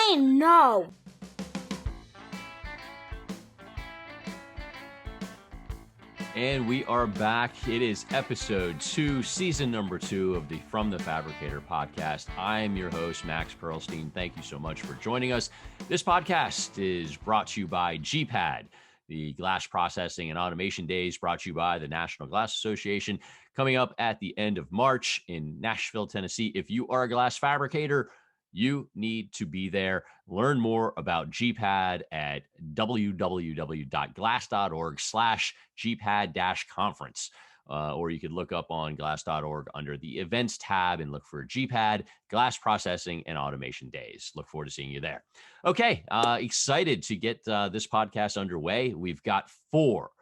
I know. And we are back. It is episode 2, season number 2 of the From the Fabricator podcast. I'm your host, Max Perlstein. Thank you so much for joining us. This podcast is brought to you by GPAD, the Glass Processing and Automation Days, brought to you by the National Glass Association, coming up at the end of March in Nashville, Tennessee. If you are a glass fabricator, you need to be there. Learn more about GPAD at www.glass.org/GPAD-conference. Or you could look up on glass.org under the events tab and look for GPAD, Glass Processing and Automation Days. Look forward to seeing you there. Okay, excited to get this podcast underway. We've got four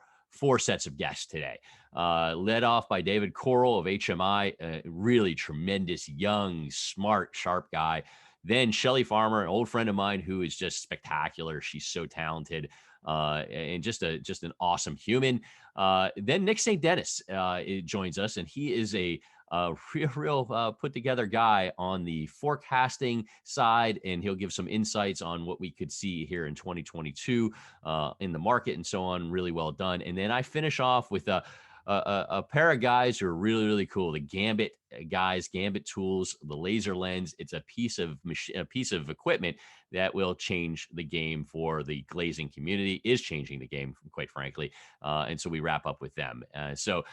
sets of guests today. Led off by David Corle of HMI, a really tremendous, young, smart, sharp guy. Then Shelly Farmer, an old friend of mine who is just spectacular. She's so talented and just an awesome human. Then Nick St. Denis joins us, and he is a real put together guy on the forecasting side, and he'll give some insights on what we could see here in 2022 in the market and so on. Really well done. And then I finish off with a pair of guys who are really, really cool. The Gambit guys, Gambit Tools, the laser lens. It's a piece of equipment that will change the game for the glazing community, is changing the game, quite frankly. And so we wrap up with them. So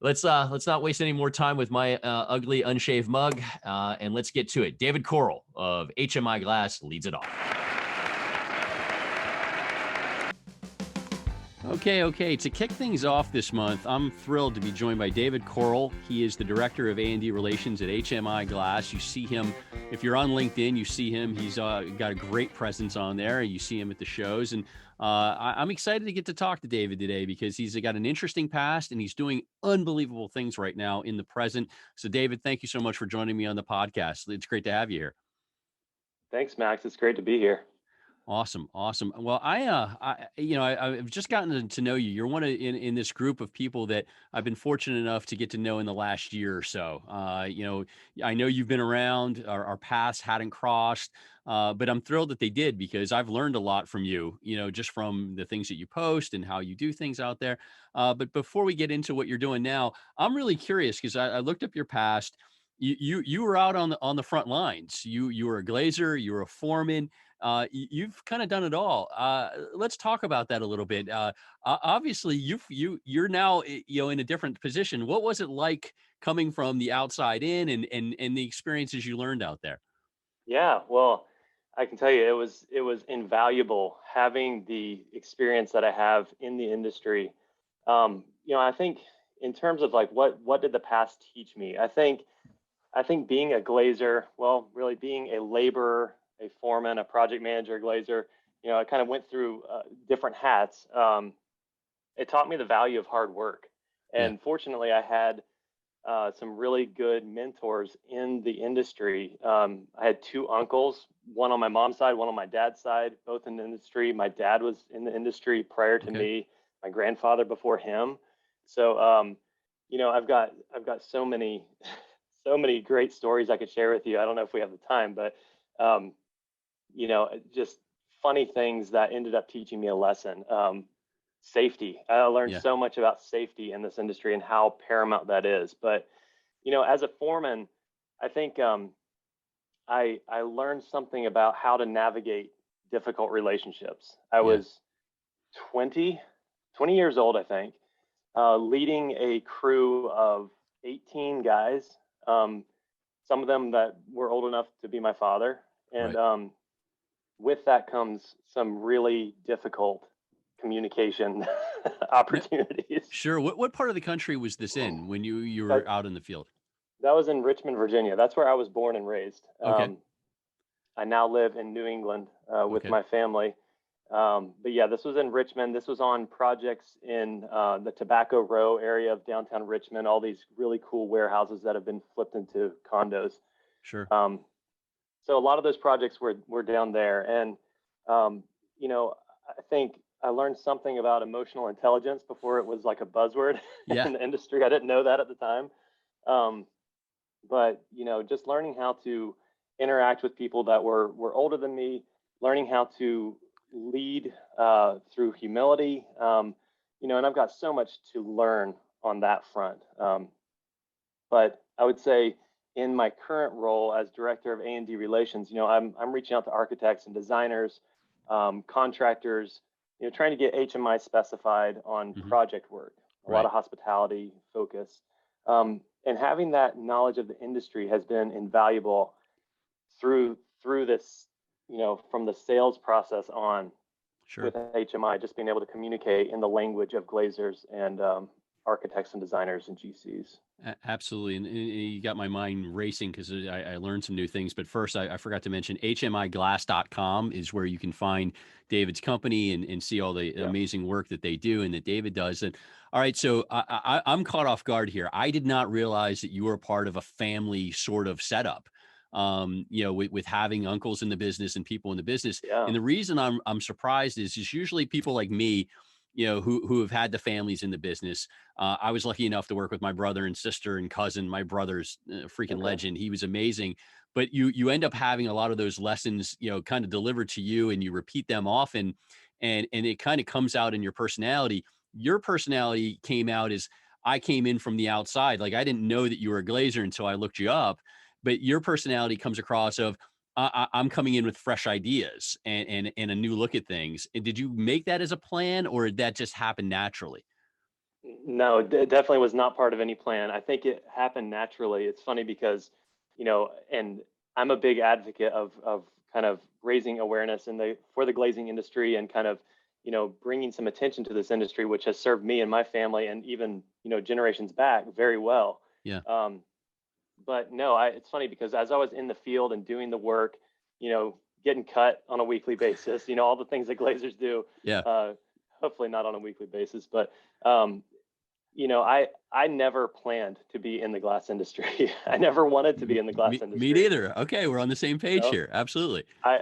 let's not waste any more time with my ugly, unshaved mug, and let's get to it. David Corle of HMI Glass leads it off. Okay. To kick things off this month, I'm thrilled to be joined by David Corle. He is the Director of A&D Relations at HMI Glass. You see him, if you're on LinkedIn, you see him. He's got a great presence on there. You see him at the shows. And I'm excited to get to talk to David today because he's got an interesting past and he's doing unbelievable things right now in the present. So, David, thank you so much for joining me on the podcast. It's great to have you here. Thanks, Max. It's great to be here. Awesome. Well, I've just gotten to know you. You're one in this group of people that I've been fortunate enough to get to know in the last year or so. I know you've been around. Our paths hadn't crossed, but I'm thrilled that they did because I've learned a lot from you. Just from the things that you post and how you do things out there. But before we get into what you're doing now, I'm really curious because I looked up your past. You were out on the front lines. You were a glazer. You were a foreman. You've kind of done it all. Let's talk about that a little bit. Obviously, you're now in a different position. What was it like coming from the outside in and the experiences you learned out there? Yeah, well, I can tell you it was invaluable having the experience that I have in the industry. I think in terms of like what did the past teach me? I think being a glazer, well, really being a laborer, a foreman, a project manager, a glazer, I kind of went through different hats. It taught me the value of hard work. And Fortunately, I had some really good mentors in the industry. I had two uncles, one on my mom's side, one on my dad's side, both in the industry. My dad was in the industry prior to me, my grandfather before him. So, I've got so many great stories I could share with you. I don't know if we have the time, but just funny things that ended up teaching me a lesson. Safety. I learned so much about safety in this industry and how paramount that is. But, as a foreman, I think I learned something about how to navigate difficult relationships. I was 20 years old, I think, leading a crew of 18 guys. Some of them that were old enough to be my father. And with that comes some really difficult communication opportunities. Sure. What part of the country was this in when you were out in the field? That was in Richmond, Virginia. That's where I was born and raised. Okay. I now live in New England with my family. But yeah, this was in Richmond. This was on projects in the Tobacco Row area of downtown Richmond, all these really cool warehouses that have been flipped into condos. Sure. So a lot of those projects were down there. And, I think I learned something about emotional intelligence before it was like a buzzword in the industry. I didn't know that at the time. But, just learning how to interact with people that were older than me, learning how to lead through humility. And I've got so much to learn on that front. But I would say in my current role as director of A&D relations, I'm reaching out to architects and designers, contractors, trying to get HMI specified on project work, a lot of hospitality focus. And having that knowledge of the industry has been invaluable through this, from the sales process on with HMI, just being able to communicate in the language of glazers and architects and designers and GCs. Absolutely. And you got my mind racing because I learned some new things. But first, I forgot to mention hmiglass.com is where you can find David's company and see all the amazing work that they do and that David does. And all right, so I'm caught off guard here. I did not realize that you were part of a family sort of setup, with having uncles in the business and people in the business. Yeah. And the reason I'm surprised is usually people like me, who have had the families in the business. I was lucky enough to work with my brother and sister and cousin. My brother's a freaking legend. He was amazing. But you end up having a lot of those lessons, kind of delivered to you, and you repeat them often, and it kind of comes out in your personality. Your personality came out as I came in from the outside. Like I didn't know that you were a glazer until I looked you up. But your personality comes across of I'm coming in with fresh ideas and a new look at things. Did you make that as a plan, or did that just happen naturally? No, it definitely was not part of any plan. I think it happened naturally. It's funny because, and I'm a big advocate of kind of raising awareness for the glazing industry and kind of, bringing some attention to this industry, which has served me and my family and even, generations back very well. Yeah. But no, it's funny because as I was in the field and doing the work, getting cut on a weekly basis, all the things that glazers do. Yeah. Hopefully not on a weekly basis, but I never planned to be in the glass industry. I never wanted to be in the glass industry. Me neither. Okay, we're on the same page here. Absolutely. I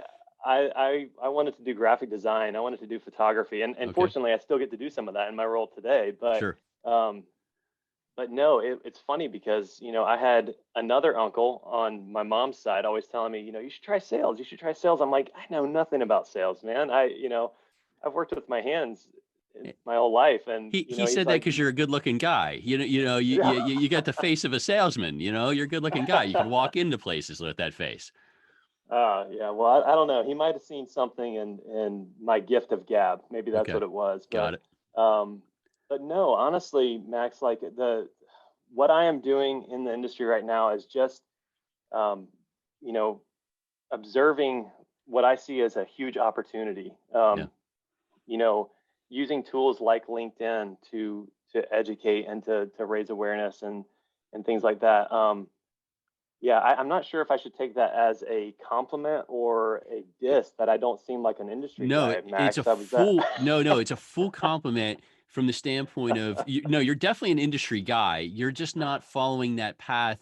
wanted to do graphic design. I wanted to do photography, and fortunately, I still get to do some of that in my role today. But sure. But no, it's funny because, I had another uncle on my mom's side always telling me, you should try sales. You should try sales. I'm like, I know nothing about sales, man. I've worked with my hands my whole life. And he said that because you're a good looking guy. You got the face of a salesman, you're a good looking guy. You can walk into places with that face. Yeah. Well, I don't know. He might've seen something in my gift of gab. Maybe that's what it was. Got it. But no, honestly, Max, like what I am doing in the industry right now is just, observing what I see as a huge opportunity. Using tools like LinkedIn to educate and to raise awareness and things like that. I'm not sure if I should take that as a compliment or a diss that I don't seem like an industry guy, Max. It's a full compliment from the standpoint of, you're definitely an industry guy. You're just not following that path.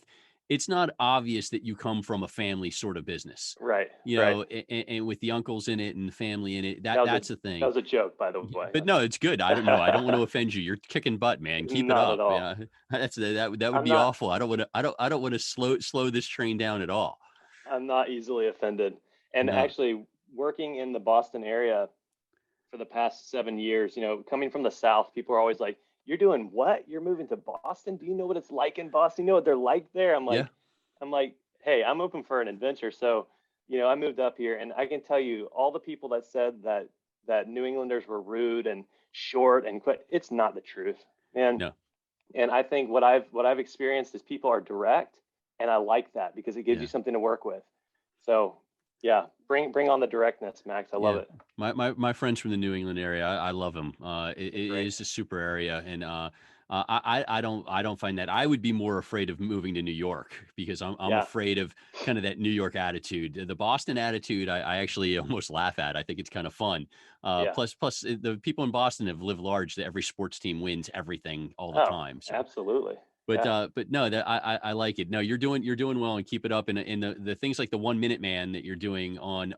It's not obvious that you come from a family sort of business. Right. And with the uncles in it and the family in it, that's the thing. That was a joke, by the way. But no, it's good. I don't know. I don't want to offend you. You're kicking butt, man. Keep Not it up. at all. Yeah. That would be awful. I don't want to slow this train down at all. I'm not easily offended. And actually working in the Boston area for the past 7 years, coming from the South, people are always like, you're doing what? You're moving to Boston? Do you know what it's like in Boston? You know what they're like there? I'm like, hey, I'm open for an adventure. So, I moved up here, and I can tell you all the people that said that New Englanders were rude and short and quick, it's not the truth. And I think what I've experienced is people are direct, and I like that because it gives you something to work with. So yeah, bring on the directness, Max. I love it. My friends from the New England area, I love them. It is a super area, and I don't find that. I would be more afraid of moving to New York because I'm afraid of kind of that New York attitude. The Boston attitude, I actually almost laugh at. I think it's kind of fun. Plus the people in Boston have lived large. That every sports team wins everything all the time. So. Absolutely. But no, that I like it. No, you're doing well, and keep it up. And the things like the 1 Minute Man that you're doing on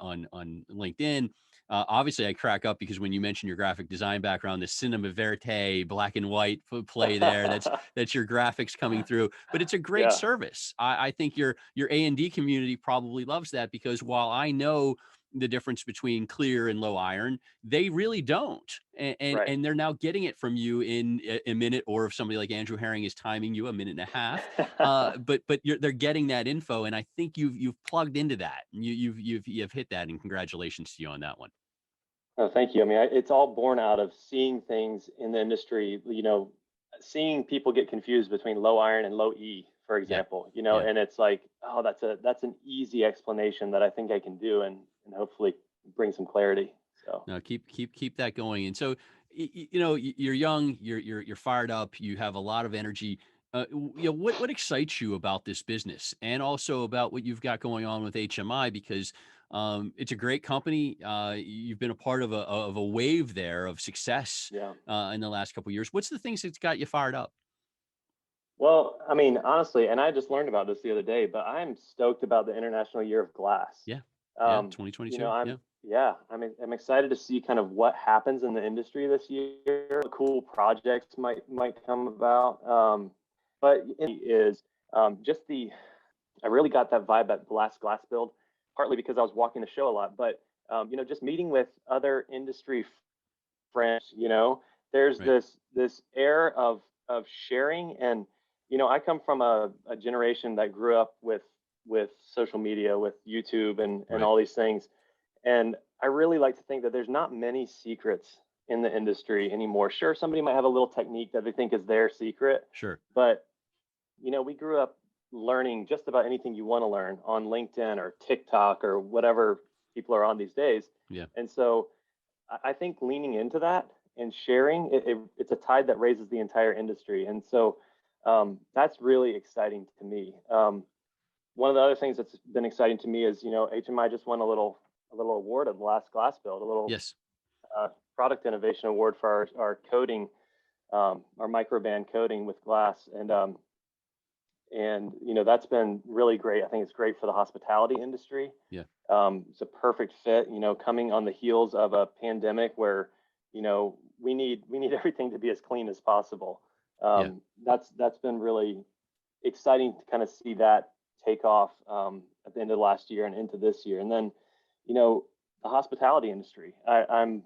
LinkedIn, Obviously, I crack up because when you mention your graphic design background, the cinema verite, black and white play there, that's your graphics coming through. But it's a great Yeah, service. I think your A&D community probably loves that, because while I know the difference between clear and low iron, they really don't. right. And they're now getting it from you in a minute, or if somebody like Andrew Herring is timing you, a minute and a half. But they're getting that info, and I think you've plugged into that. You've hit that, and congratulations to you on that one. Oh, thank you. I mean, it's all born out of seeing things in the industry, seeing people get confused between low iron and low E, for Yeah, example, yeah. and it's like, oh, that's an easy explanation that I think I can do, and hopefully bring some clarity. So, No, keep that going. And so, you're young, you're fired up, you have a lot of energy. What excites you about this business, and also about what you've got going on with HMI? Because it's a great company. You've been a part of a wave there of success yeah. in the last couple of years. What's the things that's got you fired up? Well, I mean, honestly, and I just learned about this the other day, but I'm stoked about the International Year of Glass. Yeah, yeah, Um, 2022. Yeah, yeah, I'm excited to see kind of what happens in the industry this year. What cool projects might come about. But it is just I really got that vibe at the last glass build, partly because I was walking the show a lot, but just meeting with other industry friends, there's right, this air of sharing. And I come from a generation that grew up with social media, with YouTube and right, all these things. And I really like to think that there's not many secrets in the industry anymore. Sure, somebody might have a little technique that they think is their secret, sure, but we grew up learning just about anything you want to learn on LinkedIn or TikTok or whatever people are on these days. yeah. And so I think leaning into that and sharing it's a tide that raises the entire industry. And so that's really exciting to me. One of the other things that's been exciting to me is HMI just won a little award at the last glass build, a little Yes, uh, product innovation award for our coating, our microband coating with glass. And that's been really great. I think it's great for the hospitality industry. yeah, It's a perfect fit, coming on the heels of a pandemic where we need everything to be as clean as possible. yeah. That's been really exciting to kind of see that take off at the end of last year and into this year. And then the hospitality industry, I'm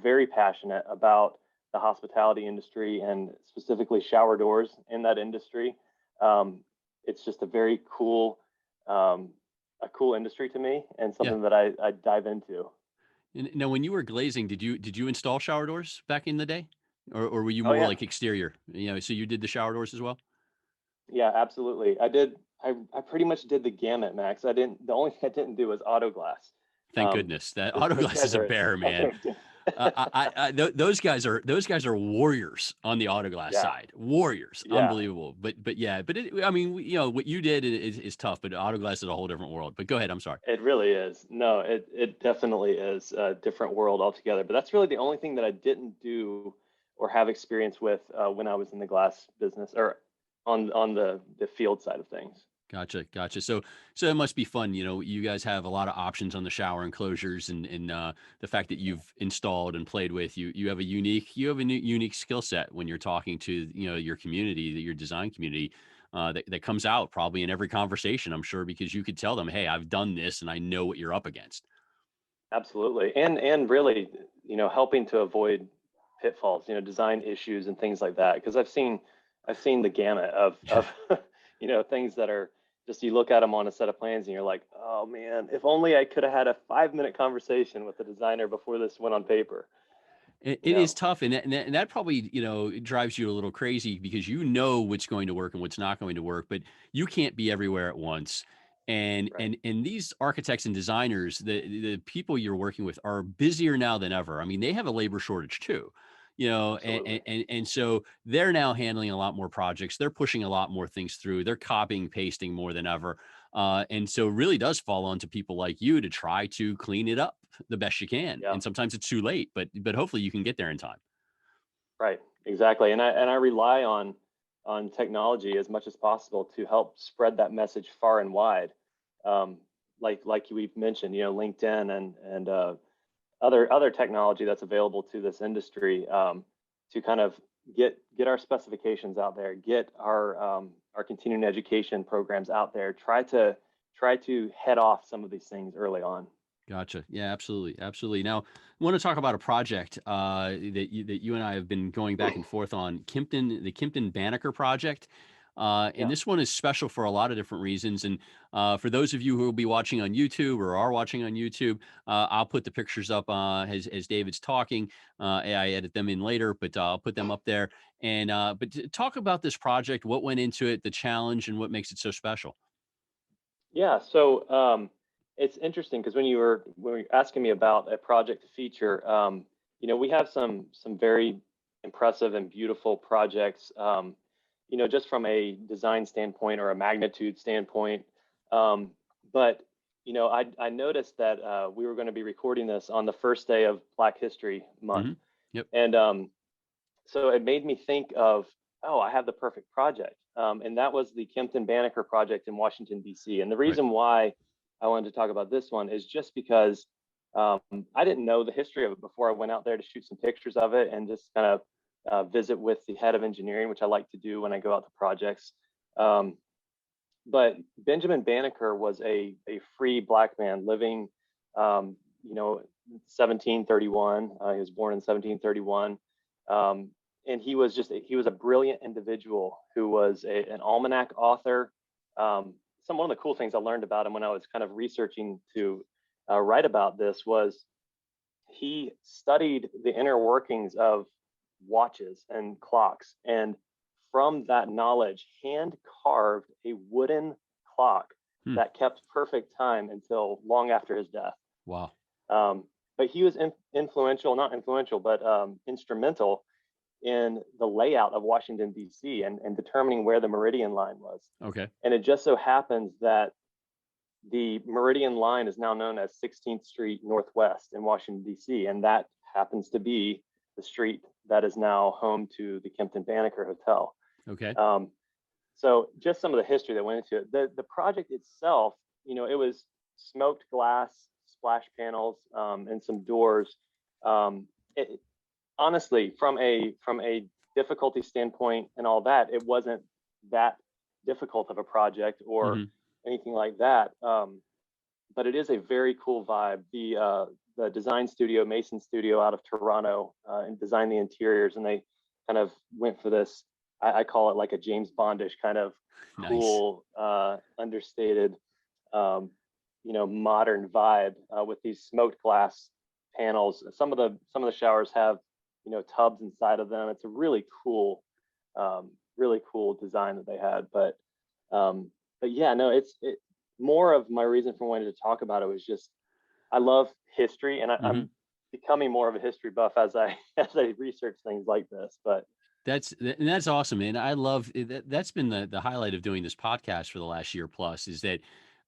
very passionate about the hospitality industry, and specifically shower doors in that industry. It's just a very cool a cool industry to me, and Yeah. something that I dive into. And now, when you were glazing, did you install shower doors back in the day, or were you Oh more yeah, like exterior? So you did the shower doors as well. yeah, absolutely. I did. I pretty much did the gamut, Max. I didn't. The only thing I didn't do was auto glass. Thank goodness that Those autoglass is guys a are. bear, man. Those guys are warriors on the autoglass Yeah, side. Warriors, yeah. unbelievable. I mean, what you did is tough, but autoglass is a whole different world. But go ahead. I'm sorry. It really is. No, it definitely is a different world altogether. But that's really the only thing that I didn't do or have experience with when I was in the glass business, or on the field side of things. Gotcha, gotcha. So it must be fun. You guys have a lot of options on the shower enclosures, and the fact that you've installed and played with, you have a unique skill set when you're talking to your community, your design community, that comes out probably in every conversation, I'm sure, because you could tell them, hey, I've done this and I know what you're up against. Absolutely. And really, helping to avoid pitfalls, design issues and things like that. Because I've seen the gamut of things that are just, you look at them on a set of plans and you're like, oh man, if only I could have had a 5-minute conversation with the designer before this went on paper. It is tough, and that probably drives you a little crazy, because what's going to work and what's not going to work, but you can't be everywhere at once. And Right. and and these architects and designers, the people you're working with, are busier now than ever. I mean, they have a labor shortage too, and Absolutely. so they're now handling a lot more projects. They're pushing a lot more things through. They're copying, pasting more than ever. And so it really does fall onto people like you to try to clean it up the best you can. Yeah. And sometimes it's too late, but hopefully you can get there in time. Right. Exactly. And I rely on technology as much as possible to help spread that message far and wide. Um, like we've mentioned, LinkedIn and other technology that's available to this industry, to kind of get our specifications out there, get our continuing education programs out there, try to head off some of these things early on. Gotcha. Yeah, absolutely. Absolutely. Now, I want to talk about a project that you and I have been going back and forth on, the Kimpton Banneker project. And Yeah. this one is special for a lot of different reasons. And for those of you who will be watching on YouTube or are watching on YouTube, I'll put the pictures up as David's talking. I edit them in later, but I'll put them up there. And talk about this project, what went into it, the challenge, and what makes it so special. Yeah. So it's interesting because when you were asking me about a project to feature, we have some very impressive and beautiful projects. Just from a design standpoint or a magnitude standpoint. But I noticed that we were going to be recording this on the first day of Black History Month, Mhm. Yep. and so it made me think of, oh, I have the perfect project, and that was the Kimpton Banneker project in Washington D.C. And the Right. reason why I wanted to talk about this one is just because I didn't know the history of it before I went out there to shoot some pictures of it and just kind of visit with the head of engineering, which I like to do when I go out to projects. But Benjamin Banneker was a free Black man living, 1731. He was born in 1731. And he was a brilliant individual who was an almanac author. One of the cool things I learned about him when I was kind of researching to write about this was he studied the inner workings of watches and clocks, and from that knowledge hand carved a wooden clock Hmm. that kept perfect time until long after his death. Wow. But he was not influential, but instrumental in the layout of Washington D.C. and determining where the meridian line was. Okay. And it just so happens that the meridian line is now known as 16th Street Northwest in Washington D.C., and that happens to be the street that is now home to the Kimpton Banneker Hotel. Okay. So just some of the history that went into it. The project itself, it was smoked glass, splash panels, and some doors. Honestly, from a difficulty standpoint and all that, it wasn't that difficult of a project or anything like that. But it is a very cool vibe. The design studio, Mason Studio out of Toronto, and designed the interiors, and they kind of went for this. I call it like a James Bondish kind of cool, understated, modern vibe with these smoked glass panels. Some of the showers have tubs inside of them. It's a really cool design that they had. But yeah, no, it's more of my reason for wanting to talk about it was just I love history, and I'm becoming more of a history buff as I research things like this. But that's awesome, man. I love that. That's been the highlight of doing this podcast for the last year plus is that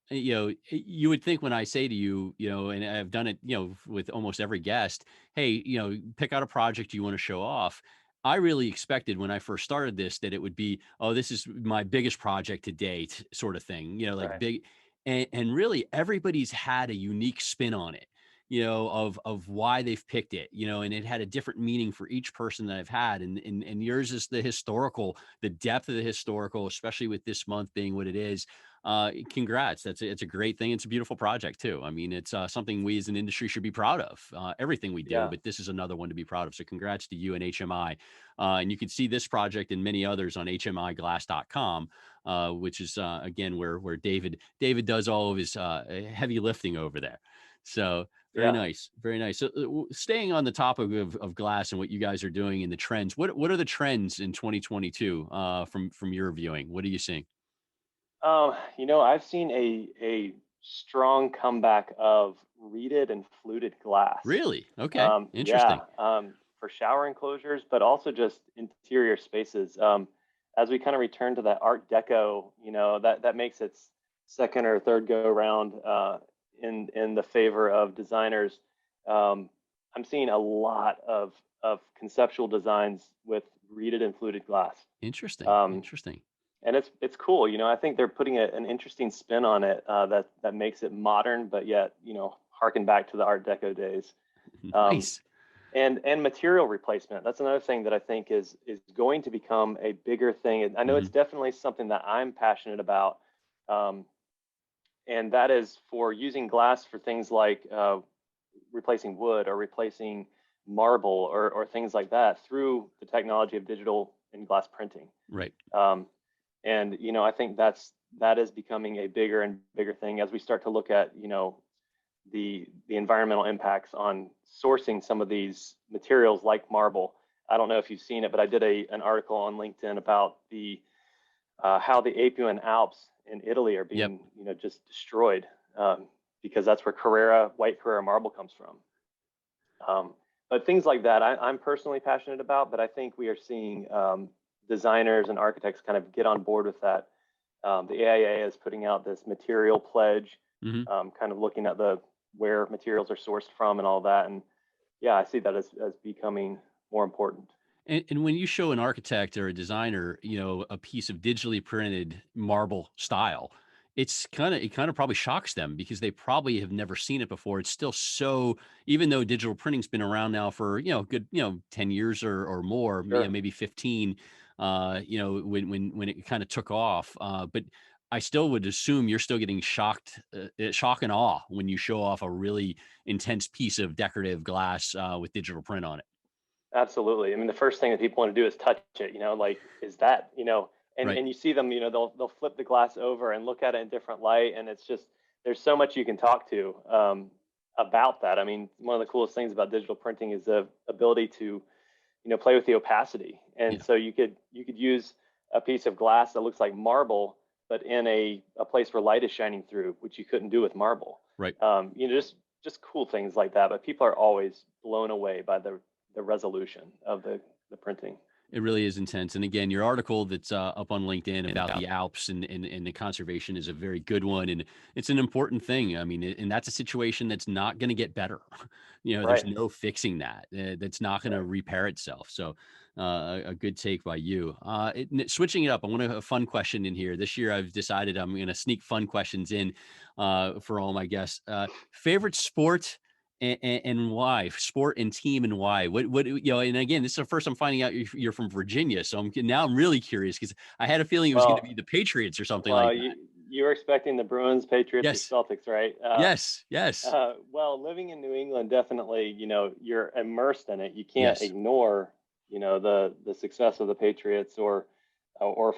you would think when I say to you, and I've done it, with almost every guest, hey, pick out a project you want to show off. I really expected when I first started this that it would be, oh, this is my biggest project to date, sort of thing, like right. big, and really everybody's had a unique spin on it, of why they've picked it, and it had a different meaning for each person that I've had, and yours is the depth of the historical, especially with this month being what it is. Congrats. It's a great thing. It's a beautiful project too. I mean, it's something we as an industry should be proud of, everything we do, Yeah. but this is another one to be proud of. So congrats to you and HMI. And you can see this project and many others on hmiglass.com, which is, again, where David does all of his heavy lifting over there. So very Yeah. nice. Very nice. So staying on the topic of glass and what you guys are doing and the trends, what are the trends in 2022 from your viewing? What are you seeing? I've seen a strong comeback of reeded and fluted glass. Really? Okay. Yeah, Interesting. for shower enclosures, but also just interior spaces. As we kind of return to that Art Deco, that makes its second or third go around in the favor of designers. I'm seeing a lot of conceptual designs with reeded and fluted glass. Interesting. Interesting. And it's cool. I think they're putting an interesting spin on it that makes it modern, but yet harken back to the Art Deco days. Nice. And material replacement. That's another thing that I think is going to become a bigger thing. I know it's definitely something that I'm passionate about, and that is for using glass for things like replacing wood or replacing marble or things like that through the technology of digital and glass printing. Right. And I think that is becoming a bigger and bigger thing as we start to look at the environmental impacts on sourcing some of these materials like marble. I don't know if you've seen it, but I did an article on LinkedIn about the how the Apuan Alps in Italy are being just destroyed because that's where white Carrara marble comes from. But things like that, I'm personally passionate about. But I think we are seeing designers and architects kind of get on board with that. The AIA is putting out this material pledge, kind of looking at where materials are sourced from and all that. And yeah, I see that as becoming more important. And when you show an architect or a designer, a piece of digitally printed marble style, it kind of probably shocks them because they probably have never seen it before. It's still so, even though digital printing's been around now for, good, 10 years or more, Sure. maybe 15, when it kind of took off. But I still would assume you're still getting shock and awe when you show off a really intense piece of decorative glass with digital print on it. Absolutely. I mean, the first thing that people want to do is touch it, like, is that, and, Right. and you see them, they'll flip the glass over and look at it in different light. And it's just, there's so much you can talk to about that. I mean, one of the coolest things about digital printing is the ability to, play with the opacity. And so you could use a piece of glass that looks like marble, but in a place where light is shining through, which you couldn't do with marble. Right. Just cool things like that. But people are always blown away by the resolution of the printing. It really is intense. And again, your article that's up on LinkedIn about the Alps and the conservation is a very good one. And it's an important thing. I mean, and that's a situation that's not going to get better. There's no fixing that. That's not going to repair itself. So a good take by you. Switching it up, I want a fun question in here. This year, I've decided I'm going to sneak fun questions in for all my guests. Favorite sport? And why? Sport and team and why? What and again, this is the first I'm finding out you're from Virginia, so I'm really curious because I had a feeling it was going to be the Patriots or something like that. You were expecting the Bruins, Patriots, or Celtics, right? Yes. Well, living in New England, definitely, you're immersed in it. You can't ignore, the success of the Patriots or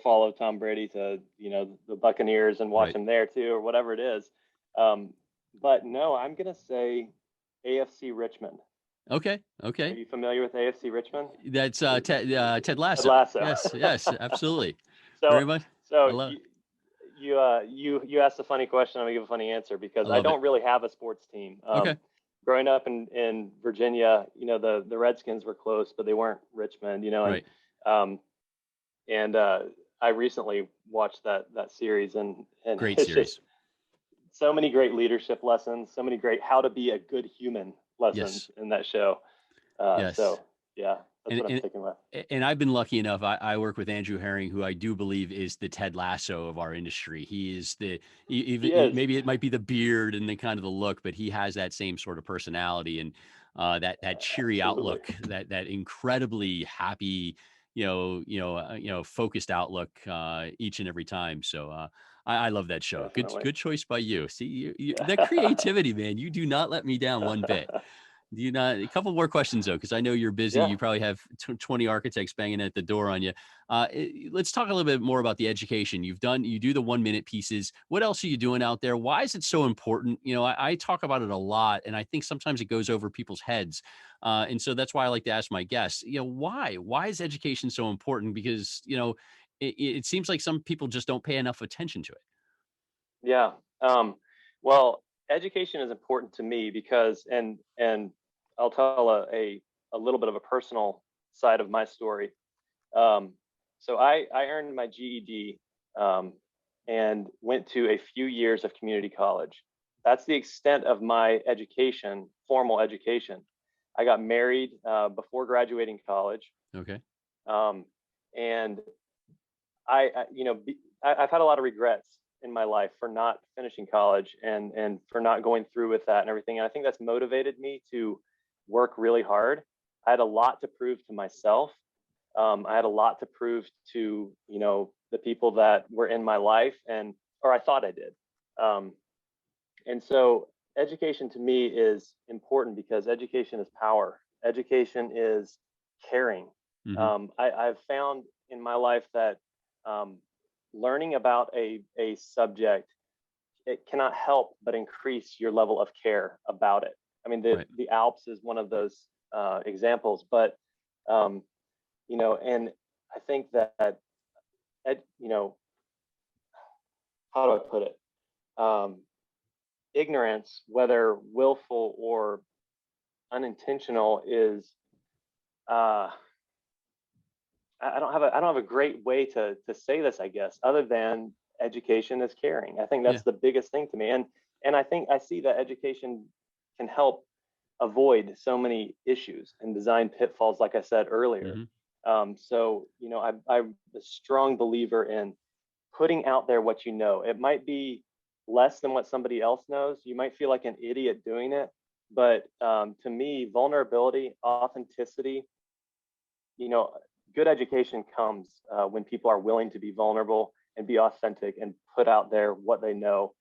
follow Tom Brady to, the Buccaneers and watch him there too, or whatever it is. But no, I'm going to say AFC Richmond. Okay. Are you familiar with AFC Richmond? That's Ted Lasso. Ted Lasso. Yes, absolutely. So, very much. So you asked a funny question. I'm gonna give a funny answer because I don't really have a sports team. Okay. Growing up in Virginia, the Redskins were close, but they weren't Richmond. And I recently watched that series and great it's series. Just so many great leadership lessons, so many great how to be a good human lessons in that show. So yeah, that's what I'm sticking with. And I've been lucky enough. I work with Andrew Herring, who I do believe is the Ted Lasso of our industry. He is maybe it might be the beard and the kind of the look, but he has that same sort of personality and that cheery outlook, that incredibly happy, focused outlook each and every time. So I love that show. Definitely. Good choice by you. See, that creativity, man. You do not let me down one bit. Do you not? A couple more questions though, because I know you're busy. You probably have 20 architects banging at the door on you. Let's talk a little bit more about the education. You do the 1 minute pieces. What else are you doing out there? Why is it so important? I talk about it a lot, and I think sometimes it goes over people's heads. And so that's why I like to ask my guests, why? Why is education so important? Because it seems like some people just don't pay enough attention to it. Yeah. Well, education is important to me because, and I'll tell a little bit of a personal side of my story. So I earned my GED and went to a few years of community college. That's the extent of my education, formal education. I got married before graduating college. Okay. And I've had a lot of regrets in my life for not finishing college and for not going through with that and everything. And I think that's motivated me to work really hard. I had a lot to prove to myself. I had a lot to prove to, the people that were in my life, or I thought I did. And so education to me is important because education is power. Education is caring. Hmm. I've found in my life that learning about a subject, it cannot help but increase your level of care about it. I mean, Right. the Alps is one of those examples, but um, and I think that, ed, you know, how do I put it? Um, Ignorance, whether willful or unintentional, is uh, I don't have a great way to say this, I guess, other than education is caring. I think Yeah. that's the biggest thing to me, and I think I see that education can help avoid so many issues and design pitfalls, like I said earlier. Hmm. So I'm a strong believer in putting out there what you know. It might be less than what somebody else knows. You might feel like an idiot doing it, but to me, vulnerability, authenticity, you know, good education comes when people are willing to be vulnerable and be authentic and put out there what they know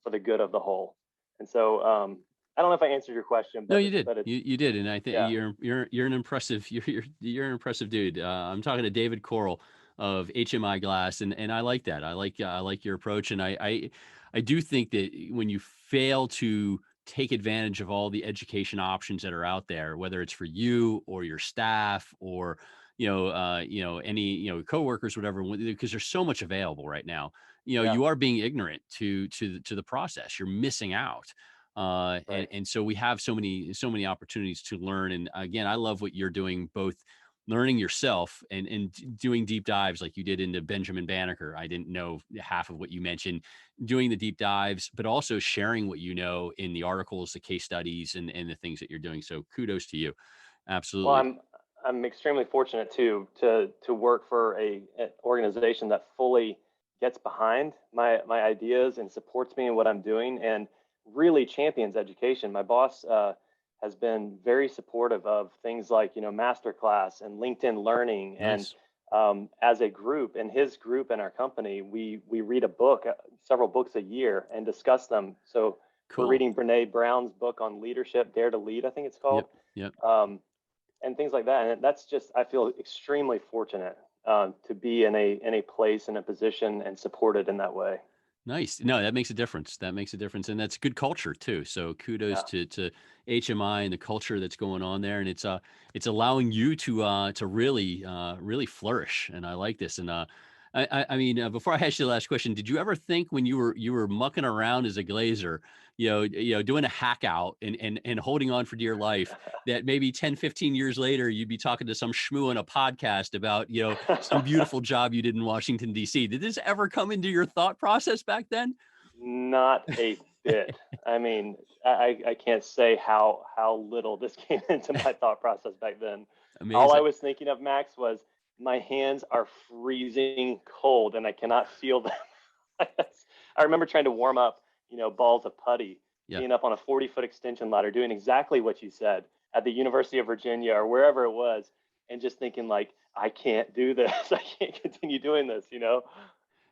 for the good of the whole. And so I don't know if I answered your question, No, but you did. but it's You did, and I think yeah. you're an impressive you're an impressive dude. I'm talking to David Corle of HMI Glass, and I like that. I like your approach, and I do think that when you fail to take advantage of all the education options that are out there, whether it's for you or your staff or any coworkers, whatever, because there's so much available right now. Yeah, You are being ignorant to the process. You're missing out. And right. and so we have so many opportunities to learn. And again, I love what you're doing, both learning yourself and doing deep dives like you did into Benjamin Banneker. I didn't know half of what you mentioned, doing the deep dives, but also sharing what you know in the articles, the case studies, and the things that you're doing. So kudos to you. Well, Absolutely. I'm extremely fortunate too to work for an organization that fully gets behind my ideas and supports me in what I'm doing and really champions education. My boss has been very supportive of things like masterclass and LinkedIn Learning, and Nice. as a group, in his group and our company, we read a book, several books a year, and discuss them. So we're Cool. reading Brene Brown's book on leadership, Dare to Lead, I think it's called. Yep. Yep. And things like that. And that's just, I feel extremely fortunate to be in a place, in a position, and supported in that way. Nice. No, that makes a difference. That makes a difference, and that's good culture too. So kudos Yeah. to HMI and the culture that's going on there, and it's allowing you to really flourish. And I like this. And I mean, before I ask you the last question, did you ever think when you were mucking around as a glazer, doing a hack out and holding on for dear life, that maybe 10, 15 years later you'd be talking to some schmoo on a podcast about some beautiful job you did in Washington, D.C. Did this ever come into your thought process back then? Not a bit. I mean, I can't say how little this came into my thought process back then. All I Amazing. was thinking of, Max, was my hands are freezing cold and I cannot feel them. I remember trying to warm up, balls of putty, Yeah. being up on a 40-foot extension ladder, doing exactly what you said at the University of Virginia or wherever it was, and just thinking like, I can't do this. I can't continue doing this.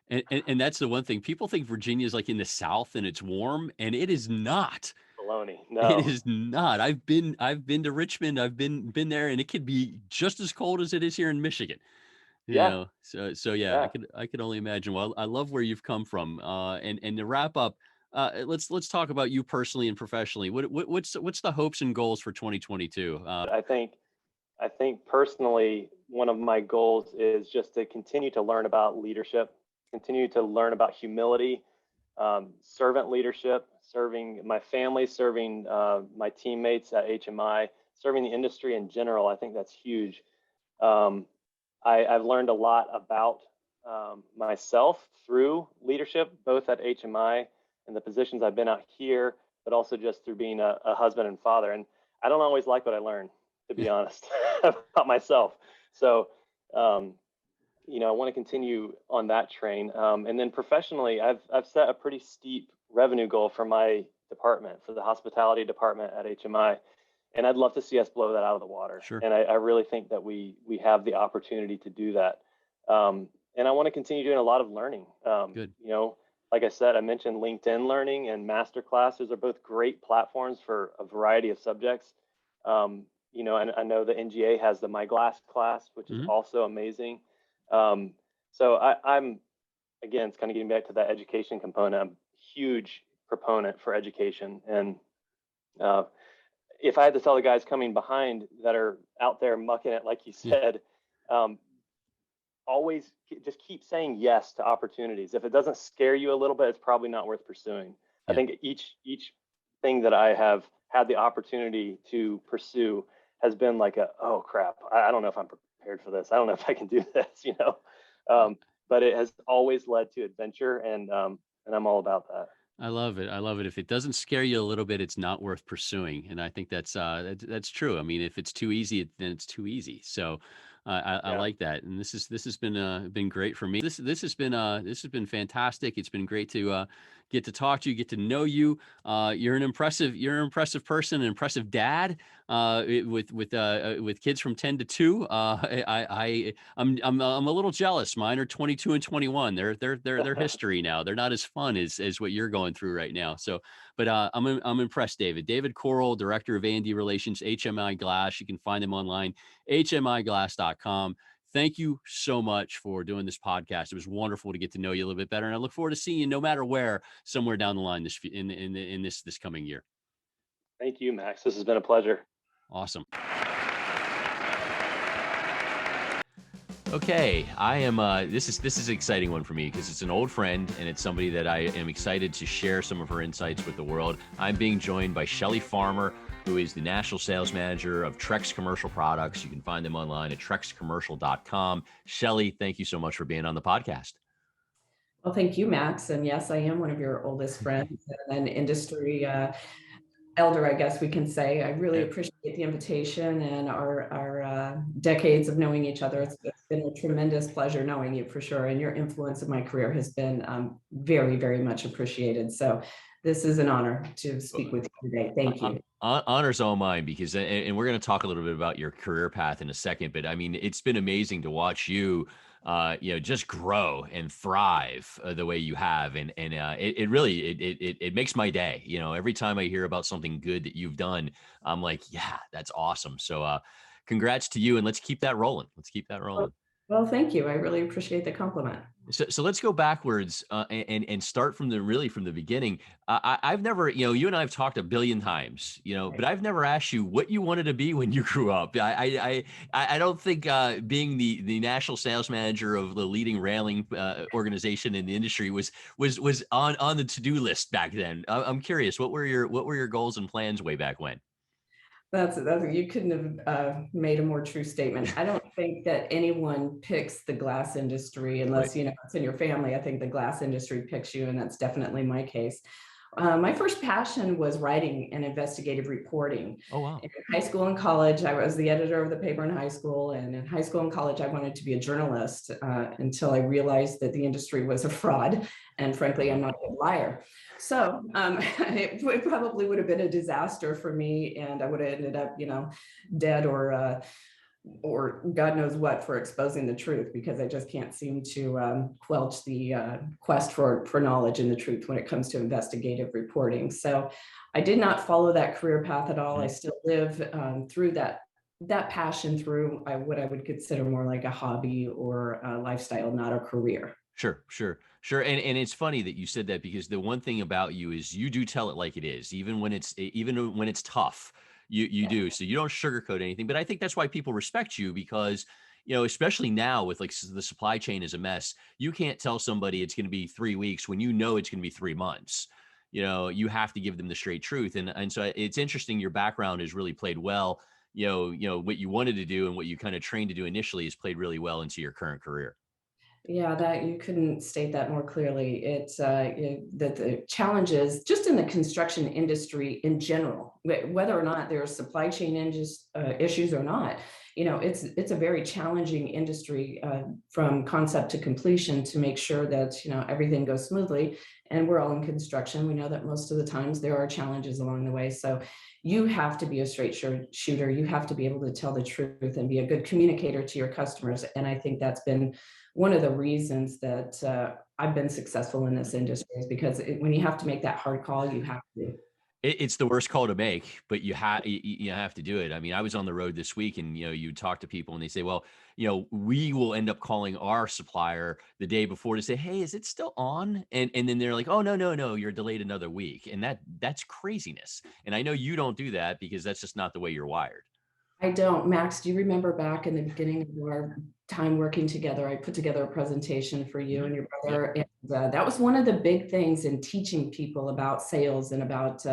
And that's the one thing. People think Virginia is like in the South and it's warm, and it is not. Baloney. It No. is not. I've been to Richmond. I've been there, and it could be just as cold as it is here in Michigan. Yeah. So yeah, I Yeah. could only imagine. Well, I love where you've come from. And to wrap up, let's talk about you personally and professionally. What's the hopes and goals for 2022? I think personally, one of my goals is just to continue to learn about leadership, continue to learn about humility, servant leadership, serving my family, serving my teammates at HMI, serving the industry in general. I think that's huge. Um, I've learned a lot about myself through leadership, both at HMI and the positions I've been out here, but also just through being a husband and father. And I don't always like what I learn, to be honest, about myself. So, um, I want to continue on that train. And then professionally, I've set a pretty steep revenue goal for my department, for the hospitality department at HMI. And I'd love to see us blow that out of the water. Sure. And I really think that we have the opportunity to do that. And I want to continue doing a lot of learning. Good. You know, like I said, I mentioned LinkedIn Learning and master classes are both great platforms for a variety of subjects. You know, and I know the NGA has the My Glass class, which is also amazing. So I'm, again, it's kind of getting back to that education component. I'm a huge proponent for education. And if I had to tell the guys coming behind that are out there mucking it, like you said, always just keep saying yes to opportunities. If it doesn't scare you a little bit, it's probably not worth pursuing. I think each thing that I have had the opportunity to pursue has been like oh crap, I don't know if I'm prepared for this. I don't know if I can do this, you know. But it has always led to adventure, and I'm all about that. I love it. I love it. If it doesn't scare you a little bit, it's not worth pursuing. And I think that's true. I mean, if it's too easy, then it's too easy. So I like that. And this has been great for me. This has been fantastic. It's been great to get to talk to you, get to know you. You're an impressive person, an impressive dad. With kids from 10 to 2. I'm a little jealous. Mine are 22 and 21. They're history now. They're not as fun as what you're going through right now. So, but I'm impressed, David. David Corle, Director of A&D Relations, HMI Glass. You can find them online, hmiglass.com. Thank you so much for doing this podcast. It was wonderful to get to know you a little bit better, and I look forward to seeing you no matter where, somewhere down the line in this coming year. Thank you, Max. This has been a pleasure. Awesome. Okay, I am. This is an exciting one for me because it's an old friend and it's somebody that I am excited to share some of her insights with the world. I'm being joined by Shelly Farmer, who is the National Sales Manager of Trex Commercial Products. You can find them online at trexcommercial.com. Shelly, thank you so much for being on the podcast. Well, thank you, Max. And yes, I am one of your oldest friends and an industry elder, I guess we can say. I really appreciate the invitation and our decades of knowing each other. It's been a tremendous pleasure knowing you for sure. And your influence in my career has been very, very much appreciated. So this is an honor to speak with you today. Thank you. Honor's all mine because, and we're going to talk a little bit about your career path in a second, but I mean, it's been amazing to watch you, just grow and thrive the way you have. And it really makes my day. You know, every time I hear about something good that you've done, I'm like, yeah, that's awesome. So congrats to you, and let's keep that rolling. Well, thank you. I really appreciate the compliment. So let's go backwards and start from the beginning. I've never, you and I have talked a billion times, but I've never asked you what you wanted to be when you grew up. I don't think being the national sales manager of the leading railing organization in the industry was on the to-do list back then. I'm curious, what were your goals and plans way back when? That's you couldn't have made a more true statement. I don't think that anyone picks the glass industry unless, it's in your family. I think the glass industry picks you, and that's definitely my case. My first passion was writing and investigative reporting. Oh, wow. In high school and college, I was the editor of the paper in high school. And in high school and college, I wanted to be a journalist until I realized that the industry was a fraud. And frankly, I'm not a good liar. So it probably would have been a disaster for me. And I would have ended up, dead or God knows what for exposing the truth, because I just can't seem to quelch the quest for knowledge and the truth when it comes to investigative reporting. So I did not follow that career path at all. I still live through that passion through what I would consider more like a hobby or a lifestyle, not a career. Sure. And it's funny that you said that, because the one thing about you is you do tell it like it is, even when it's tough. You do. So you don't sugarcoat anything. But I think that's why people respect you, because, especially now with like the supply chain is a mess, you can't tell somebody it's going to be 3 weeks when it's going to be 3 months. You have to give them the straight truth. And so it's interesting. Your background has really played well. What you wanted to do and what you kind of trained to do initially has played really well into your current career. Yeah, that you couldn't state that more clearly. It's that the challenges just in the construction industry in general, whether or not there's supply chain issues or not, it's a very challenging industry from concept to completion to make sure that everything goes smoothly. and we're all in construction. We know that most of the times there are challenges along the way. So you have to be a straight shooter. You have to be able to tell the truth and be a good communicator to your customers. And I think that's been one of the reasons that I've been successful in this industry, is because when you have to make that hard call, you have to. It's the worst call to make, but you have to do it. I mean, I was on the road this week, and you talk to people, and they say, "Well, we will end up calling our supplier the day before to say, hey, is it still on?" And then they're like, "Oh, no, you're delayed another week," and that's craziness. And I know you don't do that because that's just not the way you're wired. I don't. Max, do you remember back in the beginning of our time working together, I put together a presentation for you and your brother. Yep. And that was one of the big things in teaching people about sales and about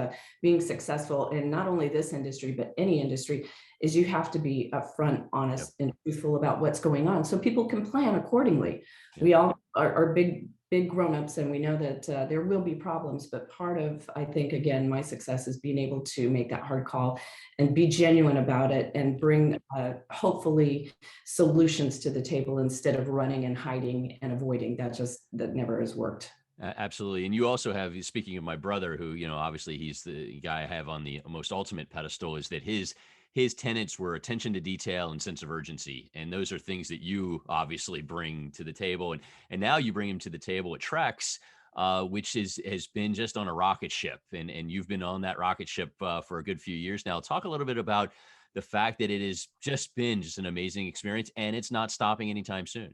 being successful in not only this industry, but any industry, is you have to be upfront, honest, and truthful about what's going on so people can plan accordingly. Yep. We all are big grown-ups, and we know that there will be problems, but part of, I think, again, my success is being able to make that hard call and be genuine about it and bring hopefully solutions to the table instead of running and hiding and avoiding. That never has worked. Absolutely. And you also have, speaking of my brother, who, obviously he's the guy I have on the most ultimate pedestal, is that his tenets were attention to detail and sense of urgency. And those are things that you obviously bring to the table. And now you bring him to the table at Trex, which has been just on a rocket ship. And you've been on that rocket ship for a good few years now. Talk a little bit about the fact that it has just been an amazing experience, and it's not stopping anytime soon.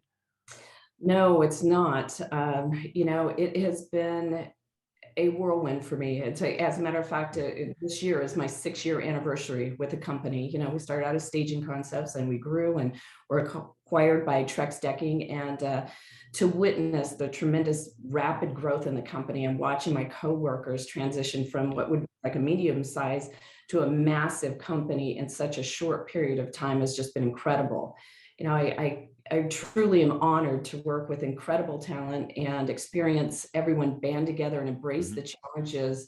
No, it's not. It has been a whirlwind for me. As a matter of fact, this year is my 6-year anniversary with the company. We started out as Staging Concepts, and we grew and were acquired by Trex Decking. And to witness the tremendous rapid growth in the company and watching my coworkers transition from what would be like a medium size to a massive company in such a short period of time has just been incredible. I truly am honored to work with incredible talent and experience everyone band together and embrace the challenges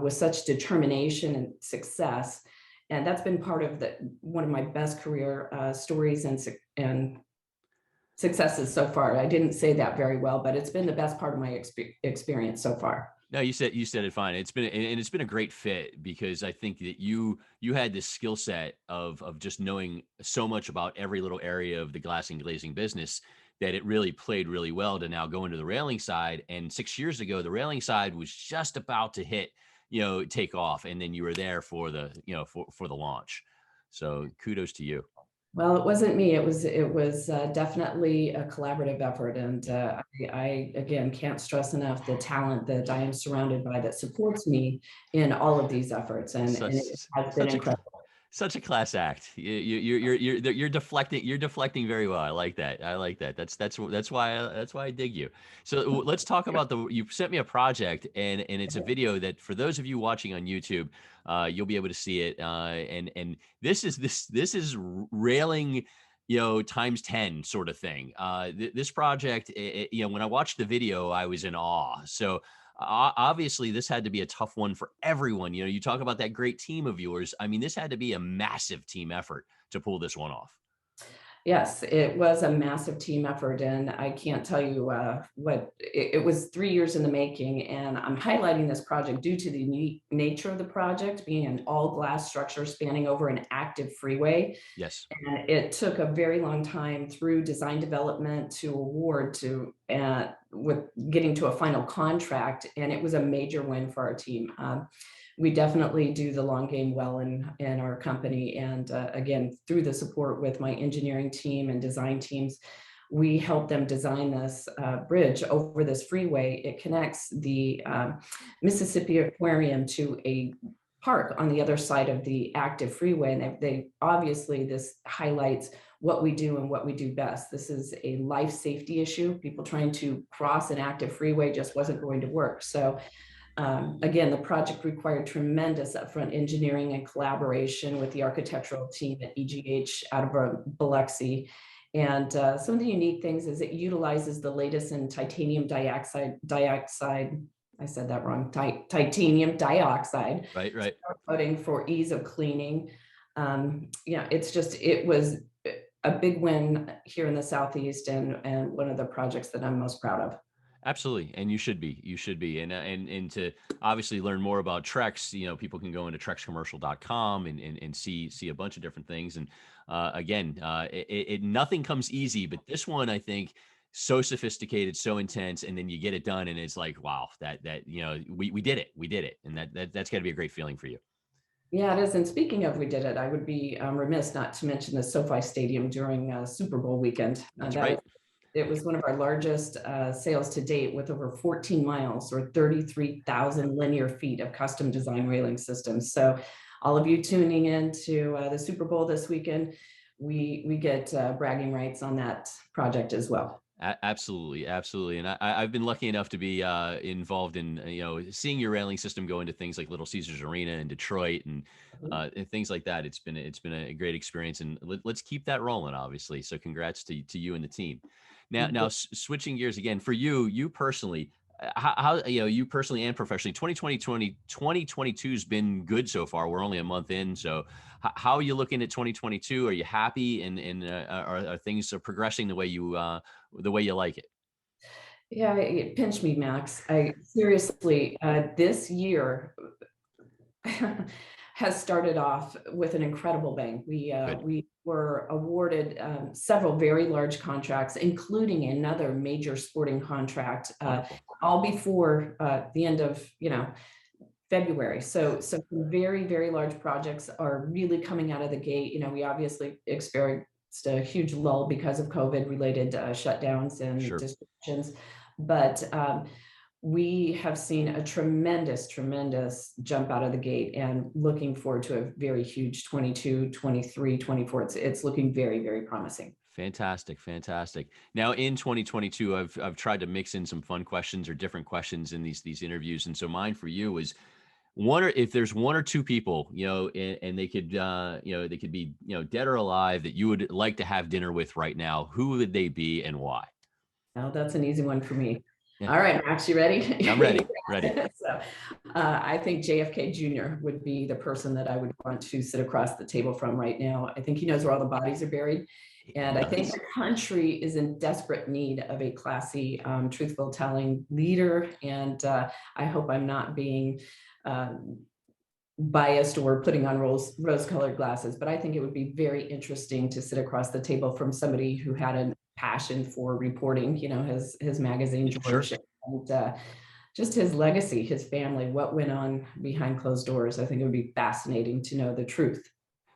with such determination and success. And that's been part of one of my best career stories and successes so far. I didn't say that very well, but it's been the best part of my experience so far. No, you said it fine. It's been a great fit, because I think that you had this skill set of just knowing so much about every little area of the glass and glazing business that it really played really well to now go into the railing side. And 6 years ago, the railing side was just about to hit, take off, and then you were there for the for the launch. So kudos to you. Well, it wasn't me. It was definitely a collaborative effort, and I again can't stress enough the talent that I am surrounded by that supports me in all of these efforts, and it has been incredible. Such a class act. You're deflecting very well. I like that. That's why I dig you. So let's talk about you sent me a project, and it's a video that, for those of you watching on YouTube, you'll be able to see it. And this is railing, times 10 sort of thing. This project, when I watched the video, I was in awe. So obviously this had to be a tough one for everyone. You talk about that great team of yours. I mean, this had to be a massive team effort to pull this one off. Yes, it was a massive team effort, and I can't tell you it was 3 years in the making. And I'm highlighting this project due to the unique nature of the project being an all glass structure spanning over an active freeway. Yes. And it took a very long time through design development to award with getting to a final contract. And it was a major win for our team. We definitely do the long game well in our company. And again, through the support with my engineering team and design teams, we help them design this bridge over this freeway. It connects the Mississippi Aquarium to a park on the other side of the active freeway. And they obviously, this highlights what we do and what we do best. This is a life safety issue. People trying to cross an active freeway just wasn't going to work. So again, the project required tremendous upfront engineering and collaboration with the architectural team at EGH out of Biloxi. And some of the unique things is it utilizes the latest in titanium dioxide. I said that wrong. Titanium dioxide. Right. Coating for ease of cleaning. It was a big win here in the Southeast, and one of the projects that I'm most proud of. Absolutely, and you should be, and to obviously learn more about Trex, people can go into trexcommercial.com and see a bunch of different things. And again, nothing comes easy, but this one I think so sophisticated, so intense, and then you get it done, and it's like, wow, we did it, and that's got to be a great feeling for you. Yeah, it is. And speaking of we did it, I would be remiss not to mention the SoFi Stadium during Super Bowl weekend. That's right. It was one of our largest sales to date with over 14 miles or 33,000 linear feet of custom design railing systems. So all of you tuning in to the Super Bowl this weekend, we get bragging rights on that project as well. Absolutely, absolutely, and I've been lucky enough to be involved in seeing your railing system go into things like Little Caesars Arena in Detroit and things like that. It's been a great experience, and let's keep that rolling. Obviously, so congrats to you and the team. Now switching gears again for you personally, how you personally and professionally, 2022 has been good so far. We're only a month in, so how are you looking at 2022? Are you happy, and are things progressing the way you like it? Yeah, pinch me, Max. I seriously, this year has started off with an incredible bang. Good. We were awarded several very large contracts, including another major sporting contract, Wonderful. all before the end of February. So some very, very large projects are really coming out of the gate. We obviously experienced a huge lull because of COVID related shutdowns and Sure. disruptions, but we have seen a tremendous jump out of the gate, and looking forward to a very huge 22, 23, 24. It's looking very, very promising. Fantastic. Now in 2022, I've tried to mix in some fun questions or different questions in these interviews, and so mine for you is if there's one or two people, and they could they could be dead or alive that you would like to have dinner with right now, who would they be and why? Now that's an easy one for me. Yeah. All right, Max, you ready? I'm ready. So, I think JFK Jr. would be the person that I would want to sit across the table from right now. I think he knows where all the bodies are buried. And I think the country is in desperate need of a classy, truthful telling leader. And I hope I'm not being biased or putting on rose-colored glasses, but I think it would be very interesting to sit across the table from somebody who had a passion for reporting, his magazine, George, Sure. and just his legacy, his family, what went on behind closed doors. I think it would be fascinating to know the truth.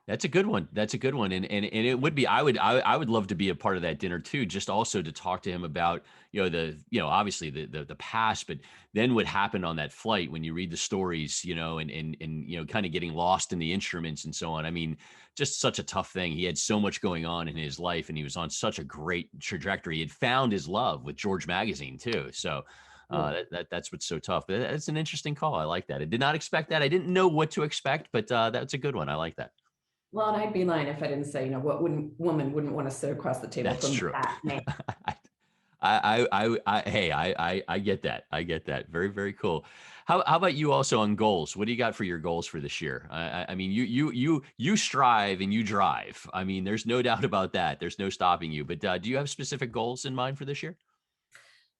That's a good one. And it would be, I would love to be a part of that dinner too, just also to talk to him about, obviously the past, but then what happened on that flight when you read the stories, and kind of getting lost in the instruments and so on. I mean, just such a tough thing. He had so much going on in his life, and he was on such a great trajectory. He had found his love with George Magazine too. So that's what's so tough. But it's an interesting call. I like that. I did not expect that. I didn't know what to expect, but that's a good one. I like that. Well, and I'd be lying if I didn't say, what woman wouldn't want to sit across the table That's from true. that man? I get that. I get that. Very, very cool. How about you also on goals? What do you got for your goals for this year? I mean, you strive and you drive. I mean, there's no doubt about that. There's no stopping you. But do you have specific goals in mind for this year?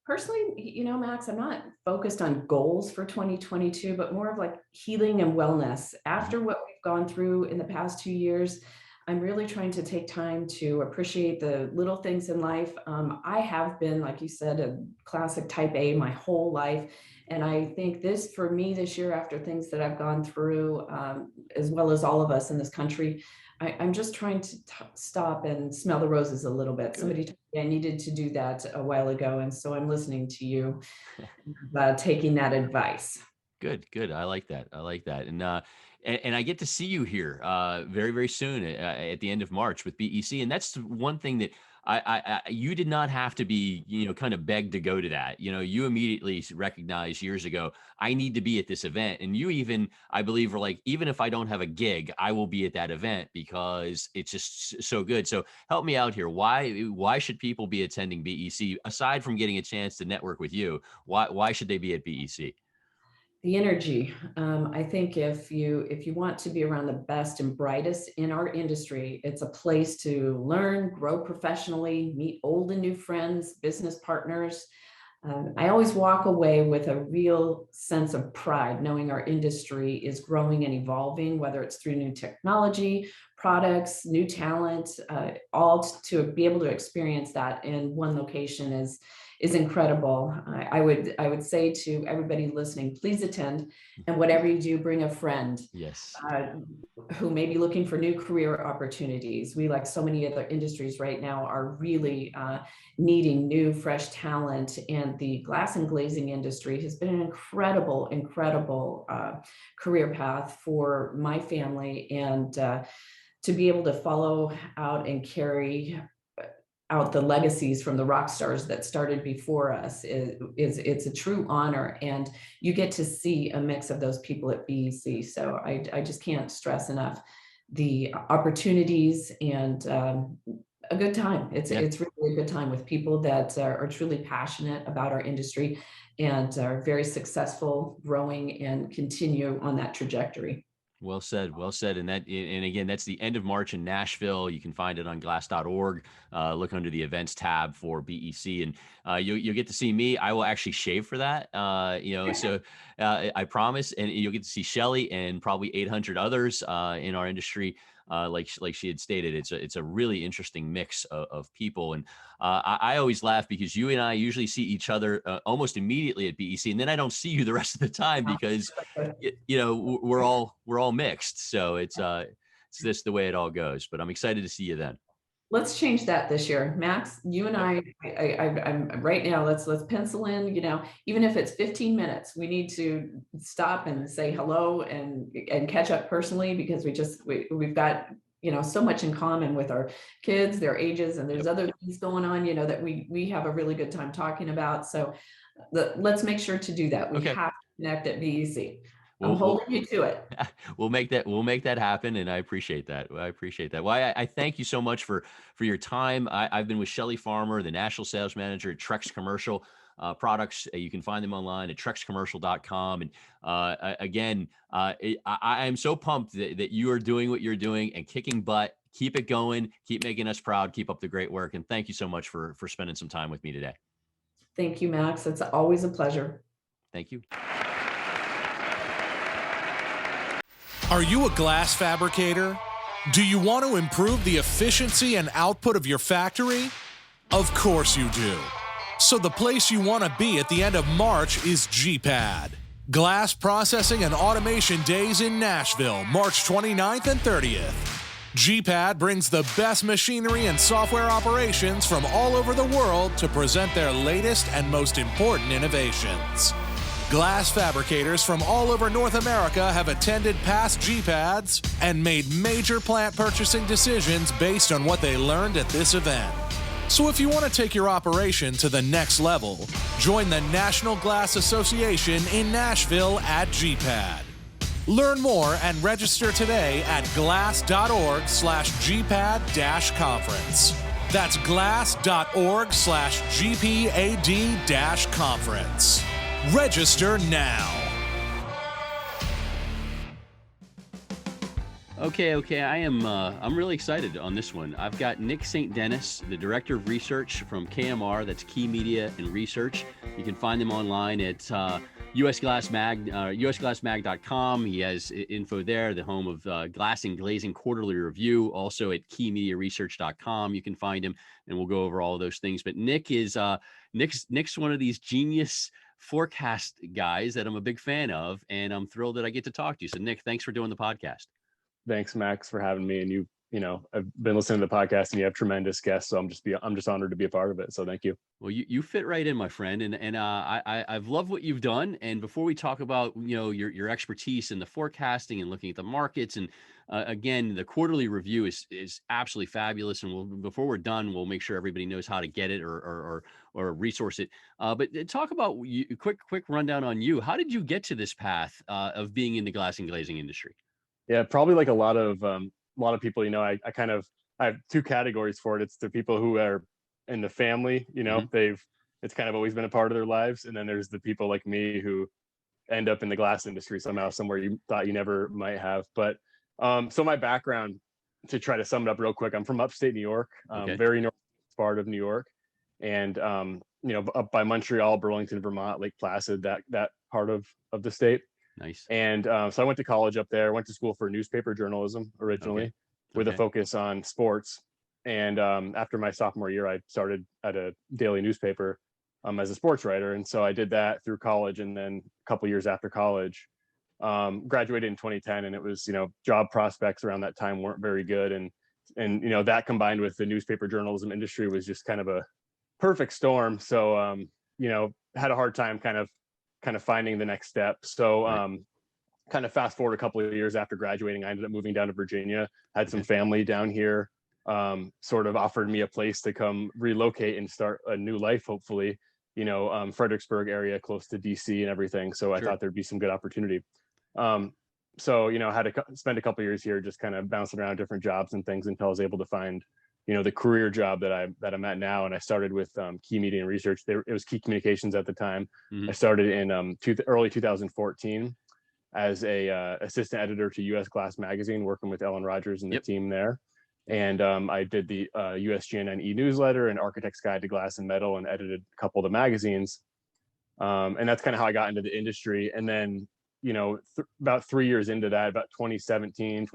Personally, Max, I'm not focused on goals for 2022, but more of like healing and wellness. After what we've gone through in the past 2 years, I'm really trying to take time to appreciate the little things in life. I have been, like you said, a classic type A my whole life. And I think for me this year, after things that I've gone through, as well as all of us in this country, I'm just trying to stop and smell the roses a little bit. Somebody told me I needed to do that a while ago. And so I'm listening to you, taking that advice. Good. I like that. And I get to see you here very, very soon at the end of March with BEC. And that's one thing that you did not have to be, kind of begged to go to that. You immediately recognized years ago, I need to be at this event. And you even, I believe, were like, even if I don't have a gig, I will be at that event because it's just so good. So help me out here. Why should people be attending BEC aside from getting a chance to network with you? Why should they be at BEC? The energy. I think if you want to be around the best and brightest in our industry, it's a place to learn, grow professionally, meet old and new friends, business partners. I always walk away with a real sense of pride, knowing our industry is growing and evolving, whether it's through new technology, products, new talent, all to be able to experience that in one location is incredible. I would say to everybody listening, please attend, and whatever you do, bring a friend. Yes. Who may be looking for new career opportunities. We, like so many other industries right now, are really needing new, fresh talent. And the glass and glazing industry has been an incredible, incredible career path for my family. And to be able to follow out and carry out the legacies from the rock stars that started before us it's a true honor, and you get to see a mix of those people at BEC. So I just can't stress enough the opportunities and a good time. It's really a good time with people that are truly passionate about our industry and are very successful, growing, and continue on that trajectory. Well said. Well said. And again, that's the end of March in Nashville. You can find it on glass.org. Look under the events tab for BEC, and you'll get to see me. I will actually shave for that. So I promise. And you'll get to see Shelly and probably 800 others in our industry. Like she had stated, it's a really interesting mix of people. And I always laugh because you and I usually see each other almost immediately at BEC, and then I don't see you the rest of the time because we're all mixed. So it's just the way it all goes. But I'm excited to see you then. Let's change that this year, Max. You and I'm right now. Let's pencil in. Even if it's 15 minutes, we need to stop and say hello and catch up personally, because we've got so much in common with our kids, their ages, and there's other things going on that we have a really good time talking about. So let's make sure to do that. We have to connect at BEC. I'm holding you to it. We'll make that happen, and I appreciate that. Well, I thank you so much for your time. I've been with Shelly Farmer, the National Sales Manager at Trex Commercial Products. You can find them online at trexcommercial.com. And again, I am so pumped that you are doing what you're doing and kicking butt. Keep it going. Keep making us proud. Keep up the great work. And thank you so much for spending some time with me today. Thank you, Max. It's always a pleasure. Thank you. Are you a glass fabricator? Do you want to improve the efficiency and output of your factory? Of course you do. So the place you want to be at the end of March is GPAD. Glass Processing and Automation Days in Nashville, March 29th and 30th. GPAD brings the best machinery and software operations from all over the world to present their latest and most important innovations. Glass fabricators from all over North America have attended past GPADs and made major plant purchasing decisions based on what they learned at this event. So if you want to take your operation to the next level, join the National Glass Association in Nashville at GPAD. Learn more and register today at glass.org/GPAD-conference. That's glass.org/GPAD-conference. Register now. Okay. I'm really excited on this one. I've got Nick St. Denis, the Director of Research from KMR, that's Key Media and Research. You can find them online at usglassmag.com. He has info there, the home of Glass and Glazing Quarterly Review, also at keymediaresearch.com. You can find him, and we'll go over all of those things. But Nick is Nick's one of these genius forecast guys that I'm a big fan of, and I'm thrilled that I get to talk to you. So Nick, thanks for doing the podcast. Thanks, Max, for having me. And I've been listening to the podcast, and you have tremendous guests. So I'm just honored to be a part of it. So thank you. Well, you fit right in, my friend, and I've loved what you've done. And before we talk about your expertise in the forecasting and looking at the markets, and again, the quarterly review is absolutely fabulous. And before we're done, we'll make sure everybody knows how to get it or resource it. But talk about quick rundown on you. How did you get to this path of being in the glass and glazing industry? Yeah, probably like a lot of people. I have two categories for it. It's the people who are in the family. Mm-hmm. It's kind of always been a part of their lives, and then there's the people like me who end up in the glass industry somehow, somewhere you thought you never might have. But so my background, to try to sum it up real quick, I'm from upstate New York, Okay. Very north part of New York, and up by Montreal, Burlington, Vermont, Lake Placid, that part of the state. Nice. And so I went to college up there, went to school for newspaper journalism originally, with a focus on sports. And after my sophomore year, I started at a daily newspaper as a sports writer. And so I did that through college. And then a couple years after college, graduated in 2010. And it was, job prospects around that time weren't very good. And that combined with the newspaper journalism industry was just kind of a perfect storm. So, had a hard time kind of finding the next step. So, kind of fast forward a couple of years after graduating, I ended up moving down to Virginia, had some family down here, sort of offered me a place to come relocate and start a new life, hopefully, Fredericksburg area, close to DC and everything. So I thought there'd be some good opportunity. So, had to spend a couple of years here, just kind of bouncing around different jobs and things until I was able to find, the career job that I'm at now. And I started with Key Media and Research. It was Key Communications at the time. I started in early 2014 as a assistant editor to US Glass Magazine, working with Ellen Rogers and the team there. And I did the USGNN e-newsletter and Architect's Guide to Glass and Metal, and edited a couple of the magazines. And that's kind of how I got into the industry. And then, about 3 years into that, about 2017,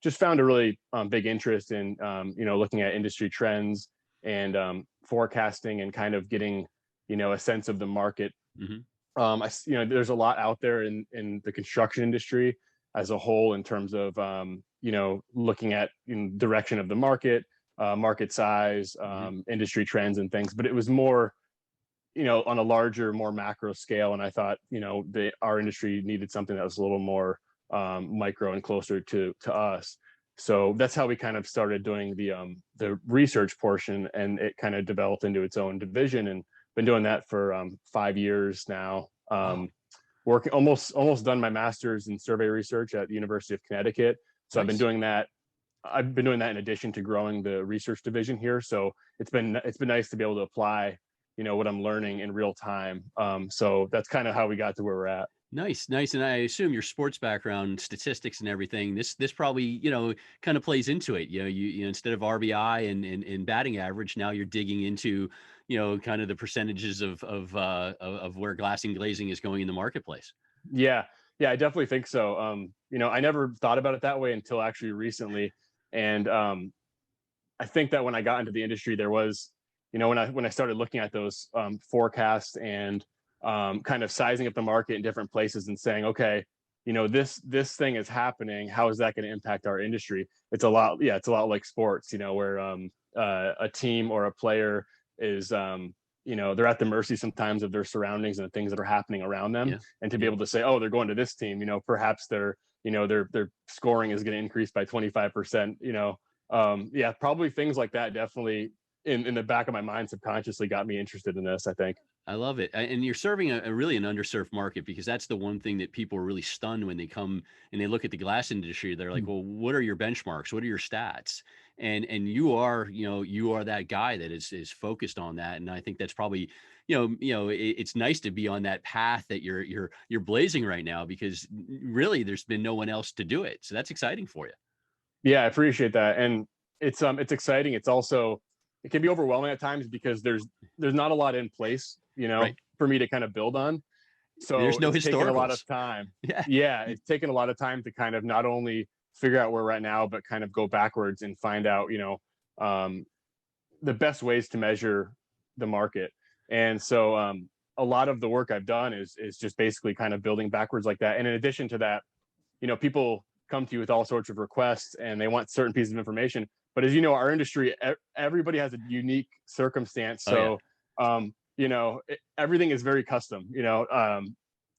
just found a really big interest in, looking at industry trends and forecasting and kind of getting, a sense of the market. There's a lot out there in the construction industry as a whole in terms of, looking at direction of the market, market size, industry trends and things. But it was more, on a larger, more macro scale. And I thought, our industry needed something that was a little more micro and closer to us. So that's how we kind of started doing the research portion, and it kind of developed into its own division, and been doing that for 5 years now. Working almost done my master's in survey research at the University of Connecticut. So I've been doing that. I've been doing that in addition to growing the research division here. So it's been nice to be able to apply, what I'm learning in real time. So that's kind of how we got to where we're at. Nice. And I assume your sports background, statistics and everything, this probably, kind of plays into it. You instead of RBI and batting average, now you're digging into, kind of the percentages of where glassing glazing is going in the marketplace. Yeah, I definitely think so. I never thought about it that way until actually recently. And I think that when I got into the industry, there was, when I started looking at those forecasts and kind of sizing up the market in different places and saying, okay, this thing is happening. How is that going to impact our industry? It's a lot like sports, where a team or a player is, they're at the mercy sometimes of their surroundings and the things that are happening around them. Yeah. And to be able to say, oh, they're going to this team, perhaps their scoring is going to increase by 25%, probably things like that definitely in the back of my mind subconsciously got me interested in this, I think. I love it. And you're serving a really an underserved market, because that's the one thing that people are really stunned when they come and they look at the glass industry. They're like, well, what are your benchmarks? What are your stats? And you are that guy that is focused on that. And I think that's probably, it's nice to be on that path that you're blazing right now, because really there's been no one else to do it. So that's exciting for you. Yeah, I appreciate that. And it's exciting. It's also, it can be overwhelming at times because there's not a lot in place, for me to kind of build on. So there's no it's taken a lot historicals. of time. Yeah, it's taken a lot of time to kind of not only figure out where we're at now, but kind of go backwards and find out, the best ways to measure the market. And so a lot of the work I've done is just basically kind of building backwards like that. And in addition to that, people come to you with all sorts of requests and they want certain pieces of information. But as you know, our industry, everybody has a unique circumstance. So, everything is very custom,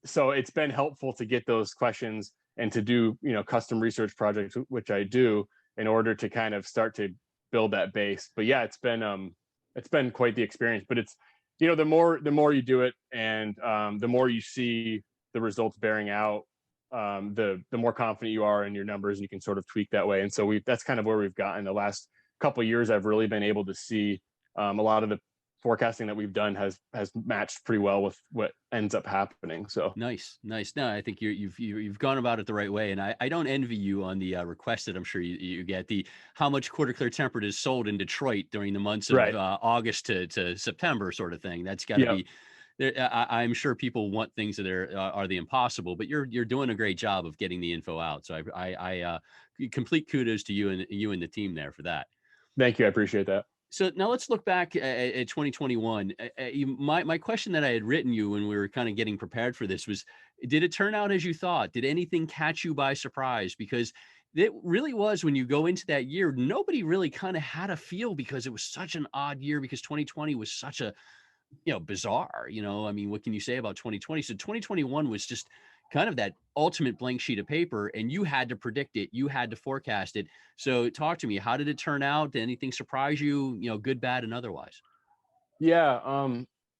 so it's been helpful to get those questions and to do, custom research projects, which I do, in order to kind of start to build that base. But yeah, it's been quite the experience. But it's, the more you do it, and the more you see the results bearing out, the more confident you are in your numbers, and you can sort of tweak that way. And so that's kind of where we've gotten the last couple of years. I've really been able to see a lot of the forecasting that we've done has matched pretty well with what ends up happening. So nice. No, I think you've gone about it the right way, and I don't envy you on the request that I'm sure you get, the how much quarter clear tempered is sold in Detroit during the months of right. August to September sort of thing. That's got to Yep. be there. I'm sure people want things that are the impossible, but you're doing a great job of getting the info out. So I complete kudos to you and the team there for that. Thank you. I appreciate that. So now let's look back at 2021. My question that I had written you when we were kind of getting prepared for this was, did it turn out as you thought? Did anything catch you by surprise? Because it really was, when you go into that year, nobody really kind of had a feel, because it was such an odd year, because 2020 was such a, bizarre, I mean, what can you say about 2020? So 2021 was just kind of that ultimate blank sheet of paper, and you had to predict it, you had to forecast it. So talk to me, how did it turn out? Did anything surprise you, good, bad, and otherwise? Yeah.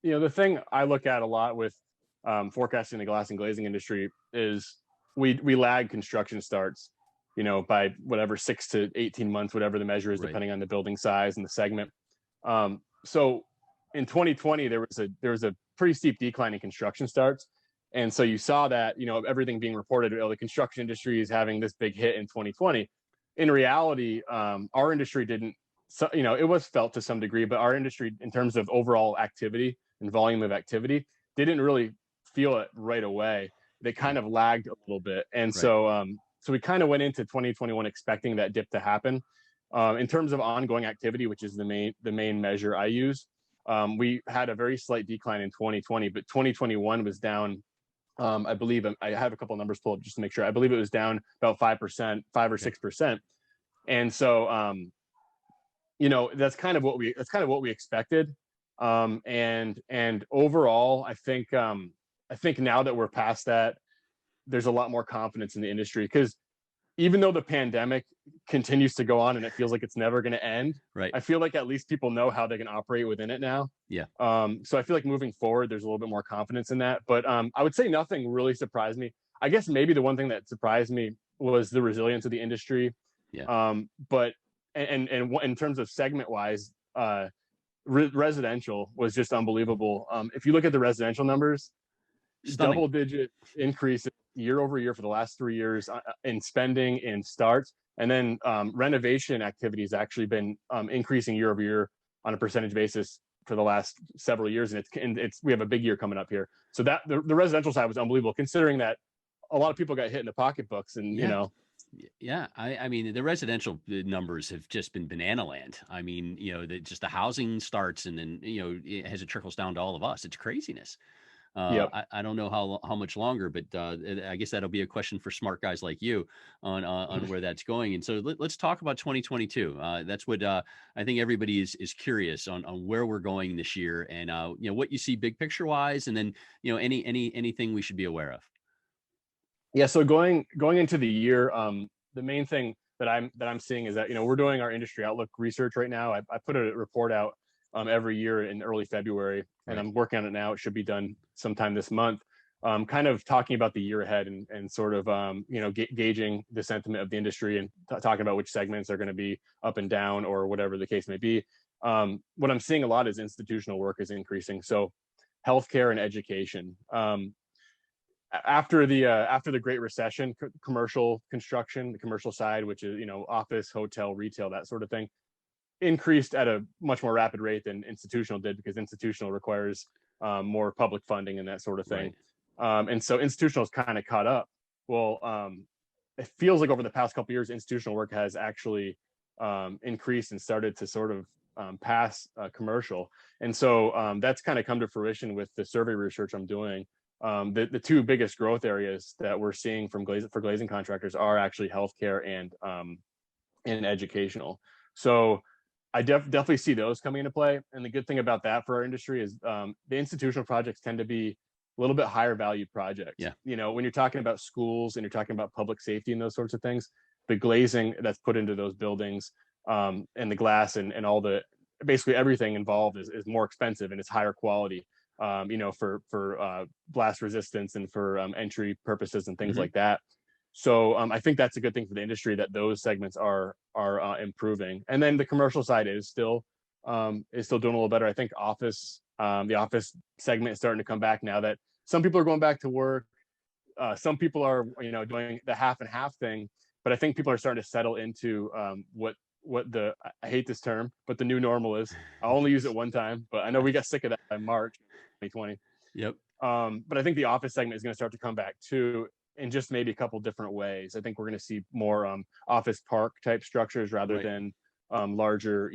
The thing I look at a lot with forecasting the glass and glazing industry is we lag construction starts, by whatever 6 to 18 months, whatever the measure is, Right. depending on the building size and the segment. So in 2020, there was a pretty steep decline in construction starts. And so you saw that, everything being reported, the construction industry is having this big hit in 2020. In reality, our industry didn't, it was felt to some degree, but our industry, in terms of overall activity and volume of activity, didn't really feel it right away. They kind of lagged a little bit. And Right. so we kind of went into 2021 expecting that dip to happen. In terms of ongoing activity, which is the main measure I use, we had a very slight decline in 2020, but 2021 was down. I believe I have a couple of numbers pulled up just to make sure. I believe it was down about 5%, 5 or 6%. And so, that's kind of what we expected. And overall, I think now that we're past that, there's a lot more confidence in the industry, because even though the pandemic continues to go on and it feels like it's never going to end, Right. I feel like at least people know how they can operate within it now. Yeah. So I feel like moving forward, there's a little bit more confidence in that. But I would say nothing really surprised me. I guess maybe the one thing that surprised me was the resilience of the industry. Yeah. But in terms of segment wise, residential was just unbelievable. If you look at the residential numbers, Stunning. double-digit increase year over year for the last 3 years in spending, in starts, and then renovation activity has actually been increasing year over year on a percentage basis for the last several years, and we have a big year coming up here. So that the residential side was unbelievable, considering that a lot of people got hit in the pocketbooks, and Yeah, I mean, the residential numbers have just been banana land. I mean, just the housing starts, and then as it trickles down to all of us, it's craziness. Yep. I don't know how much longer, but I guess that'll be a question for smart guys like you on where that's going. And so let's talk about 2022. That's what I think everybody is curious on where we're going this year, and what you see big picture wise, and then anything we should be aware of. Yeah. So going into the year, the main thing that I'm seeing is that we're doing our industry outlook research right now. I put a report out every year in early February, and I'm working on it now. It should be done sometime this month. Kind of talking about the year ahead, and sort of gauging the sentiment of the industry, and talking about which segments are going to be up and down, or whatever the case may be. What I'm seeing a lot is institutional work is increasing. So healthcare and education. After the Great Recession, commercial construction, the commercial side, which is office, hotel, retail, that sort of thing, increased at a much more rapid rate than institutional did, because institutional requires more public funding and that sort of thing. Right. And so institutional is kind of caught up. Well, it feels like over the past couple of years, institutional work has actually increased and started to sort of pass commercial. And so that's kind of come to fruition with the survey research I'm doing. The two biggest growth areas that we're seeing for glazing contractors are actually healthcare and educational. So I definitely see those coming into play. And the good thing about that for our industry is the institutional projects tend to be a little bit higher value projects. Yeah. When you're talking about schools and you're talking about public safety and those sorts of things, the glazing that's put into those buildings, and the glass and all the, basically everything involved is more expensive, and it's higher quality, for blast resistance and for entry purposes and things like that. So I think that's a good thing for the industry, that those segments are improving. And then the commercial side is still is still doing a little better. I think the office segment is starting to come back now that some people are going back to work. Some people are, doing the half and half thing, but I think people are starting to settle into what I hate this term, but the new normal is. I'll only use it one time, but I know we got sick of that in March 2020. Yep. But I think the office segment is going to start to come back too, in just maybe a couple different ways. I think we're going to see more office park type structures rather than larger,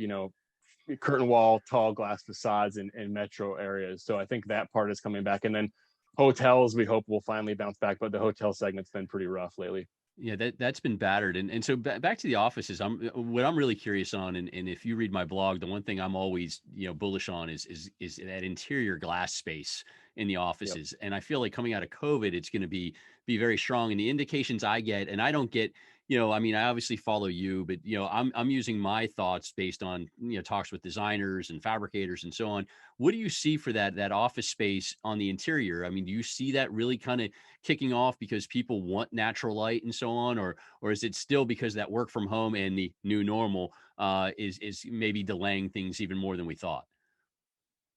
curtain wall, tall glass facades in metro areas. So I think that part is coming back. And then hotels, we hope will finally bounce back, but the hotel segment's been pretty rough lately. Yeah, that's been battered. And so back to the offices, what I'm really curious on, and if you read my blog, the one thing I'm always, bullish on is that interior glass space in the offices. Yep. And I feel like coming out of COVID, it's going to be very strong. And the indications I get, and I don't get, I mean, I obviously follow you, but I'm using my thoughts based on talks with designers and fabricators and so on. What do you see for that office space on the interior? I mean, do you see that really kind of kicking off because people want natural light and so on, or is it still because that work from home and the new normal is maybe delaying things even more than we thought?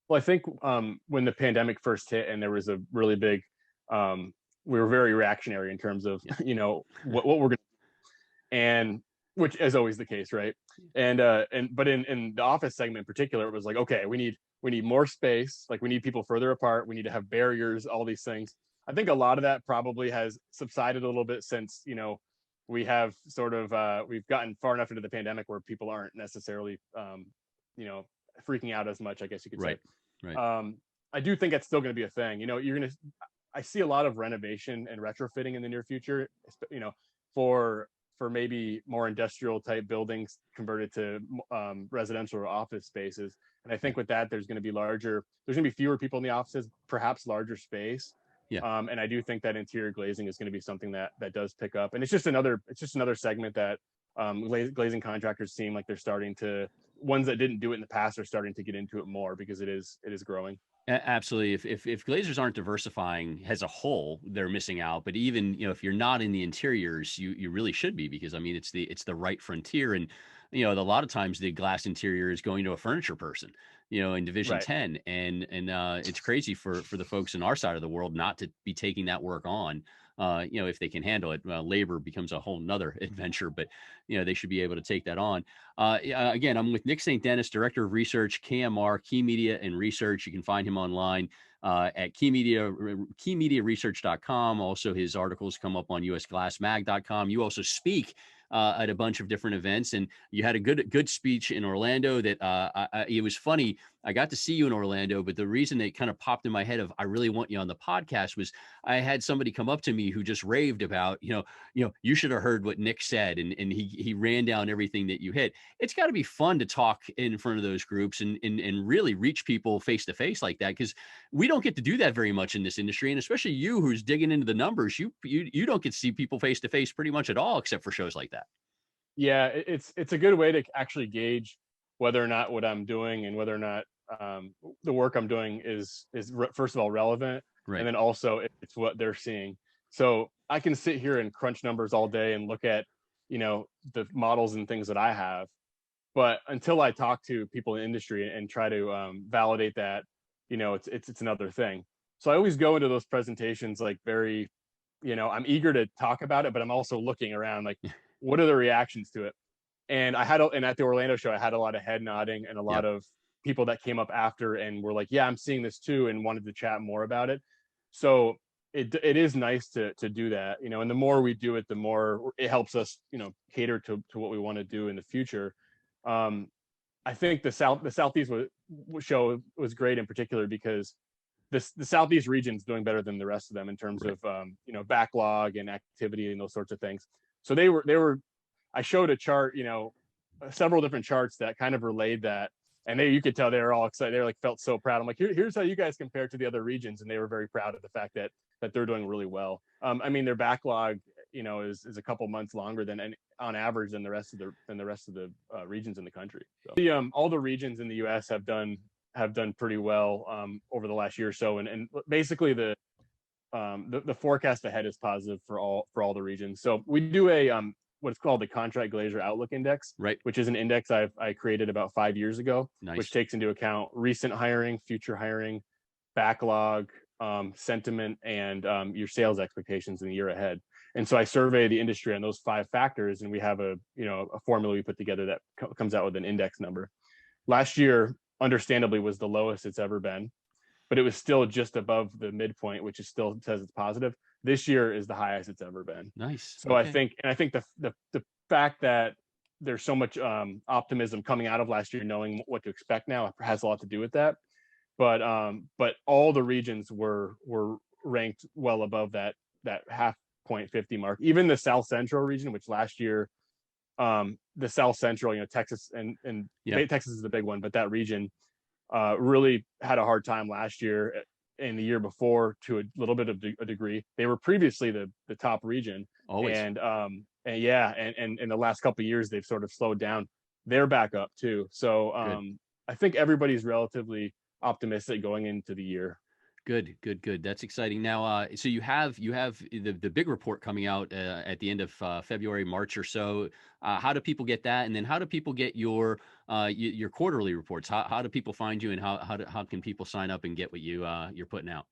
Well, I think when the pandemic first hit and there was a really big, we were very reactionary in terms of what we're going to. And which is always the case, right? But in the office segment in particular, it was like, okay, we need more space, like we need people further apart, we need to have barriers, all these things. I think a lot of that probably has subsided a little bit since we have sort of we've gotten far enough into the pandemic where people aren't necessarily freaking out as much, I guess you could say. Right. I do think it's still going to be a thing. I see a lot of renovation and retrofitting in the near future, for maybe more industrial type buildings converted to residential or office spaces. And I think with that, there's going to be fewer people in the offices, perhaps larger space. Yeah. And I do think that interior glazing is going to be something that does pick up. And it's just another segment that glazing contractors seem like they're starting to, ones that didn't do it in the past are starting to get into it more because it is growing. Absolutely. If glazers aren't diversifying as a whole, they're missing out. But even if you're not in the interiors, you really should be, because I mean it's the right frontier. And a lot of times the glass interior is going to a furniture person, in Division 10, and it's crazy for the folks in our side of the world not to be taking that work on. If they can handle it. Labor becomes a whole nother adventure, but they should be able to take that on. Again, I'm with Nick St. Denis, Director of Research, KMR, Key Media and Research. You can find him online at keymediaresearch.com. Also, his articles come up on usglassmag.com. You also speak at a bunch of different events, and you had a good speech in Orlando that it was funny. I got to see you in Orlando, but the reason it kind of popped in my head of I really want you on the podcast was I had somebody come up to me who just raved about, you should have heard what Nick said, and he ran down everything that you hit. It's got to be fun to talk in front of those groups and really reach people face to face like that, because we don't get to do that very much in this industry, and especially you who's digging into the numbers, you don't get to see people face to face pretty much at all except for shows like that. Yeah, it's a good way to actually gauge whether or not what I'm doing and whether or not the work I'm doing is first of all relevant, and then also it's what they're seeing. So I can sit here and crunch numbers all day and look at the models and things that I have, but until I talk to people in the industry and try to validate that, it's another thing. So I always go into those presentations like very, I'm eager to talk about it, but I'm also looking around like, what are the reactions to it? And and at the Orlando show, I had a lot of head nodding and a lot of people that came up after and were like, yeah, I'm seeing this too, and wanted to chat more about it. So it is nice to do that, and the more we do it, the more it helps us, cater to what we want to do in the future. I think the Southeast show was great in particular because the Southeast region is doing better than the rest of them in terms of backlog and activity and those sorts of things. So I showed a chart, several different charts that kind of relayed that, and you could tell they were all excited. They were like felt so proud. I'm like, here's how you guys compare to the other regions, and they were very proud of the fact that they're doing really well. I mean, their backlog, is a couple months longer than on average than the rest of the regions in the country. So all the regions in the U.S. have done pretty well over the last year or so, and basically the forecast ahead is positive for all the regions. So we do what's called the Contract Glacier Outlook Index, Right. which is an index I created about 5 years ago, Nice. which takes into account recent hiring, future hiring, backlog, sentiment, and your sales expectations in the year ahead. And so I survey the industry on those 5 factors, and we have a formula we put together that comes out with an index number. Last year, understandably, was the lowest it's ever been, but it was still just above the midpoint, which is still says it's positive. This year is the highest it's ever been. Nice. So I think the fact that there's so much optimism coming out of last year, knowing what to expect now, has a lot to do with that. But all the regions were ranked well above that half point 50 mark. Even the South Central region, which last year, the South Central, Texas and Texas is the big one, but that region really had a hard time last year and the year before to a little bit of a degree. They were previously the top region. Always. And in the last couple of years, they've sort of slowed down. They're back up too. So I think everybody's relatively optimistic going into the year. Good. That's exciting. Now, so you have the big report coming out at the end of February, March or so. How do people get that? And then how do people get your quarterly reports? How do people find you, and how can people sign up and get what you're putting out?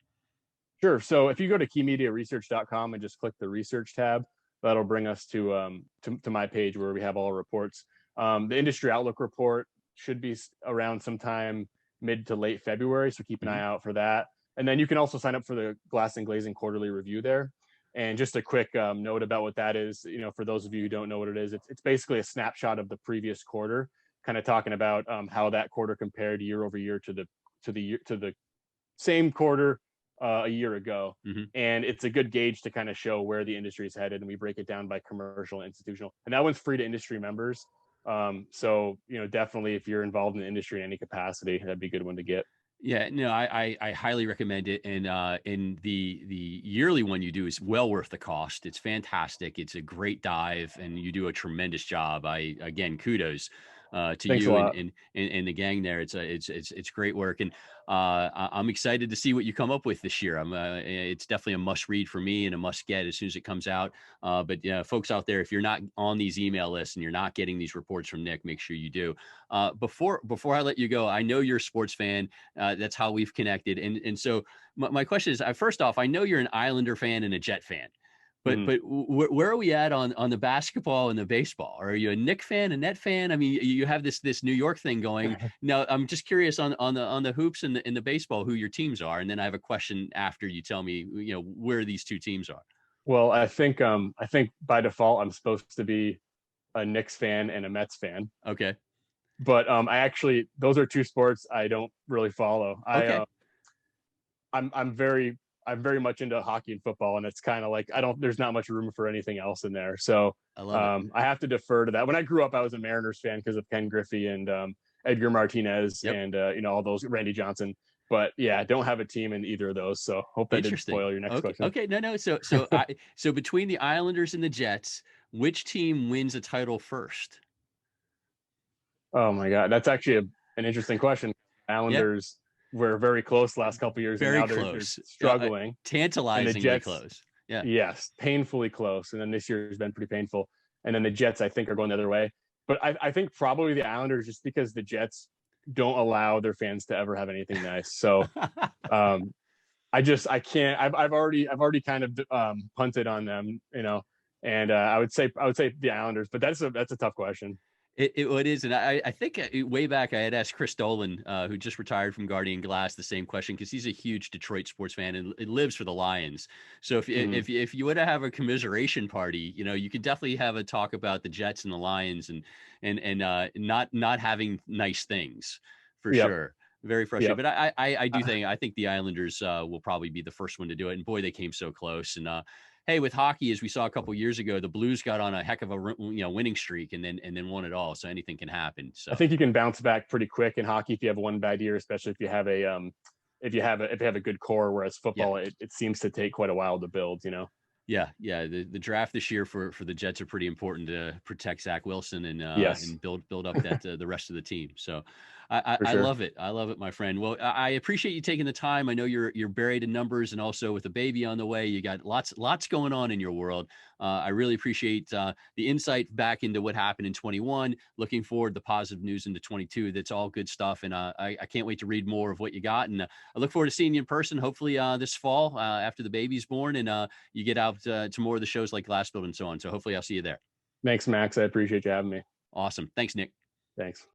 Sure. So if you go to keymediaresearch.com and just click the research tab, that'll bring us to my page where we have all our reports. The industry outlook report should be around sometime mid to late February, so keep an eye out for that. And then you can also sign up for the Glass and Glazing quarterly review there. And just a quick note about what that is, for those of you who don't know what it is, it's basically a snapshot of the previous quarter, kind of talking about how that quarter compared year over year to the same quarter a year ago. And it's a good gauge to kind of show where the industry is headed. And we break it down by commercial and institutional. And that one's free to industry members. So definitely, if you're involved in the industry in any capacity, that'd be a good one to get. Yeah, no, I highly recommend it. And the yearly one you do is well worth the cost. It's fantastic. It's a great dive, and you do a tremendous job. Again, kudos to Thanks you and the gang there. It's great work, and I'm excited to see what you come up with this year. It's definitely a must read for me and a must get as soon as it comes out. But folks out there, if you're not on these email lists and you're not getting these reports from Nick, make sure you do. Before I let you go, I know you're a sports fan. That's how we've connected. And so my question is, first off, I know you're an Islander fan and a Jet fan. But where are we at on the basketball and the baseball? Are you a Knick fan, a Net fan? I mean, you have this New York thing going. Now, I'm just curious on the hoops and the baseball, who your teams are, and then I have a question after you tell me where these two teams are. Well, I think by default I'm supposed to be a Knicks fan and a Mets fan. Okay. But those are two sports I don't really follow. Okay. I'm very much into hockey and football, and it's kind of like there's not much room for anything else in there. So I have to defer to that. When I grew up, I was a Mariners fan because of Ken Griffey and Edgar Martinez and all those, Randy Johnson. But yeah, I don't have a team in either of those. So hope that didn't spoil your next question. Okay, no. So between the Islanders and the Jets, which team wins a title first? Oh my God, that's actually an interesting question. Islanders. We're very close the last couple of years. Very and now close. They're struggling. Tantalizingly Jets, close. Yeah. Yes, painfully close. And then this year has been pretty painful. And then the Jets, I think, are going the other way. But I think probably the Islanders, just because the Jets don't allow their fans to ever have anything nice. So I can't. I've already kind of punted on them, and I would say the Islanders. But that's a tough question. It is. And I think way back I had asked Chris Dolan, who just retired from Guardian Glass, the same question, because he's a huge Detroit sports fan and lives for the Lions. So if you were to have a commiseration party, you could definitely have a talk about the Jets and the Lions and not having nice things for sure. Very frustrating. But I think the Islanders will probably be the first one to do it. And boy, they came so close. And hey, with hockey, as we saw a couple of years ago, the Blues got on a heck of a winning streak and then won it all. So anything can happen. So I think you can bounce back pretty quick in hockey if you have one bad year, especially if you have a good core. Whereas football, it seems to take quite a while to build. Yeah. The draft this year for the Jets are pretty important to protect Zach Wilson and Yes. and build up that the rest of the team. So I For sure. love it. I love it, my friend. Well, I appreciate you taking the time. I know you're buried in numbers, and also with a baby on the way, you got lots going on in your world. I really appreciate the insight back into what happened in 21. Looking forward to positive news into 22. That's all good stuff, and I can't wait to read more of what you got. And I look forward to seeing you in person, hopefully this fall after the baby's born, and you get out to more of the shows like Glass Build and so on. So hopefully I'll see you there. Thanks, Max. I appreciate you having me. Awesome. Thanks, Nick. Thanks.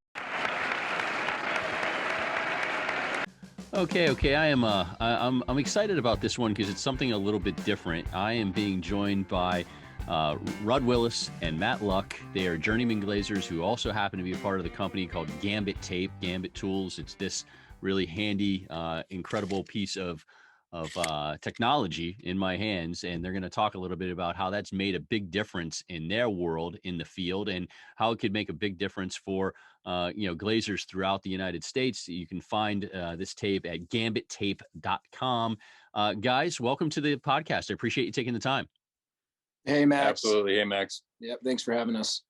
Okay. I'm excited about this one because it's something a little bit different. I am being joined by Rudd Willis and Matt Luck. They are journeyman glazers who also happen to be a part of the company called Gambit Gambit Tools. It's this really handy, incredible piece of technology in my hands, and they're going to talk a little bit about how that's made a big difference in their world in the field, and how it could make a big difference for glazers throughout the United States. You can find this tape at gambit.com. Guys, welcome to the podcast. I appreciate you taking the time. Hey, Max. Absolutely. Hey, Max. Yep. Thanks for having us.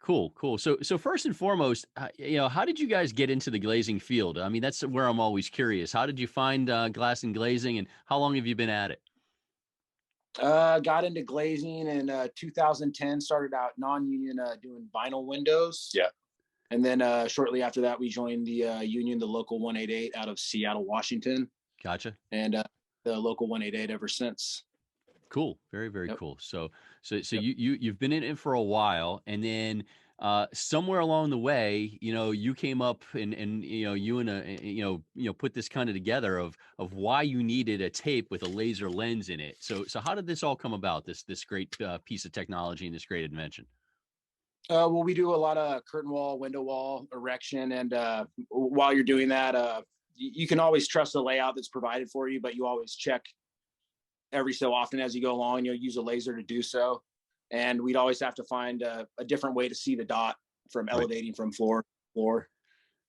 Cool. So first and foremost, how did you guys get into the glazing field? I mean, that's where I'm always curious. How did you find glass and glazing, and how long have you been at it? Got into glazing in 2010, started out non-union doing vinyl windows. Yeah. And then shortly after that, we joined the union, the local 188 out of Seattle, Washington. Gotcha. And the local 188 ever since. Cool. Very, very Yep. cool. So Yep. you've been in it for a while, and then somewhere along the way, you came up and you and put this kind of together of why you needed a tape with a laser lens in it. So how did this all come about? This great piece of technology and this great invention. Well, we do a lot of curtain wall, window wall erection. And while you're doing that, you can always trust the layout that's provided for you, but you always check every so often as you go along. You'll use a laser to do so. And we'd always have to find a different way to see the dot from elevating from floor to floor,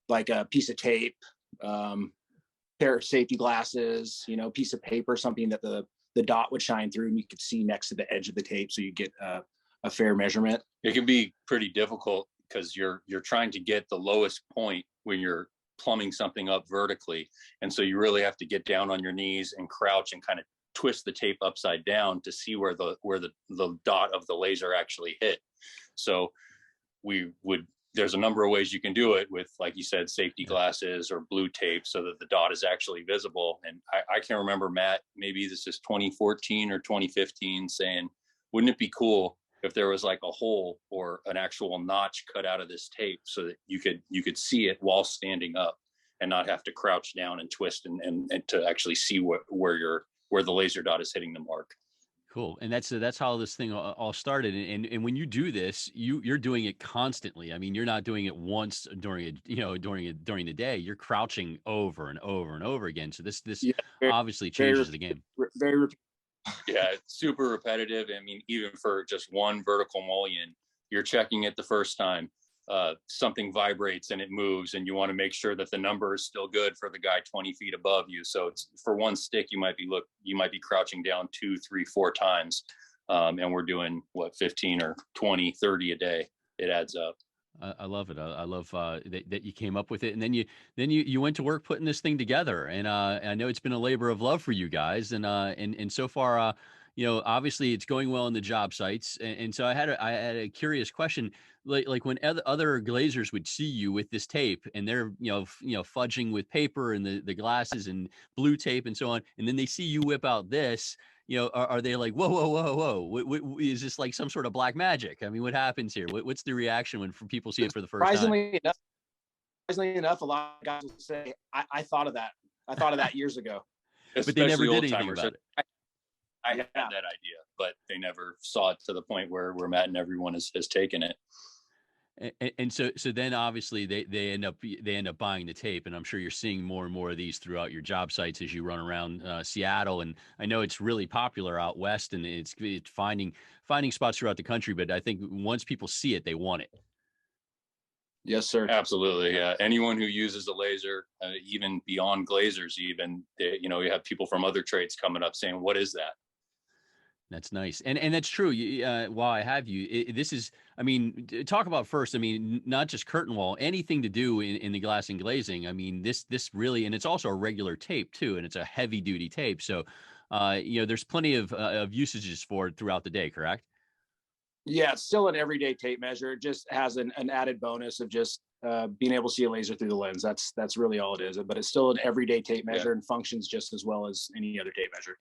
like a piece of tape, pair of safety glasses, piece of paper, something that the dot would shine through and you could see next to the edge of the tape. So you get a fair measurement. It can be pretty difficult because you're trying to get the lowest point when you're plumbing something up vertically. And so you really have to get down on your knees and crouch and kind of twist the tape upside down to see where the dot of the laser actually hit. So there's a number of ways you can do it with, like you said, safety glasses or blue tape so that the dot is actually visible. And I can remember Matt, maybe this is 2014 or 2015, saying, wouldn't it be cool if there was like a hole or an actual notch cut out of this tape so that you could see it while standing up and not have to crouch down and twist and to actually see where the laser dot is hitting the mark. Cool. And that's how this thing all started. And when you do this, you're doing it constantly. I mean, you're not doing it once during the day. You're crouching over and over and over again. So this obviously changes the game. Very Yeah, it's super repetitive. I mean, even for just one vertical mullion, you're checking it the first time. Something vibrates and it moves, and you want to make sure that the number is still good for the guy 20 feet above you. So it's for one stick, you might be crouching down 2, 3, 4 times. And we're doing 15 or 20, 30 a day. It adds up. I love it. I love that you came up with it, and then you went to work putting this thing together. And I know it's been a labor of love for you guys, and so far, obviously it's going well in the job sites. And so I had a curious question, like when other glazers would see you with this tape, and they're fudging with paper and the glasses and blue tape and so on, and then they see you whip out this. Are they like, whoa, is this like some sort of black magic? I mean, what happens here? What's the reaction when people see it for the first time? Surprisingly enough, a lot of guys will say, I thought of that. I thought of that years ago. But they never did anything about it. I had that idea, but they never saw it to the point where Matt and everyone has taken it. And so then obviously they end up buying the tape, and I'm sure you're seeing more and more of these throughout your job sites as you run around Seattle. And I know it's really popular out west, and it's finding spots throughout the country. But I think once people see it, they want it. Yes, sir. Absolutely. Yeah. Anyone who uses a laser, even beyond glazers, you have people from other trades coming up saying, "What is that?" That's nice. And that's true. While I have you, this is, I mean, talk about first, I mean, not just curtain wall, anything to do in the glass and glazing. I mean, this really, and it's also a regular tape too, and it's a heavy duty tape. So, there's plenty of usages for it throughout the day, correct? Yeah, it's still an everyday tape measure. It just has an added bonus of just being able to see a laser through the lens. That's really all it is. But it's still an everyday tape measure and functions just as well as any other tape measure.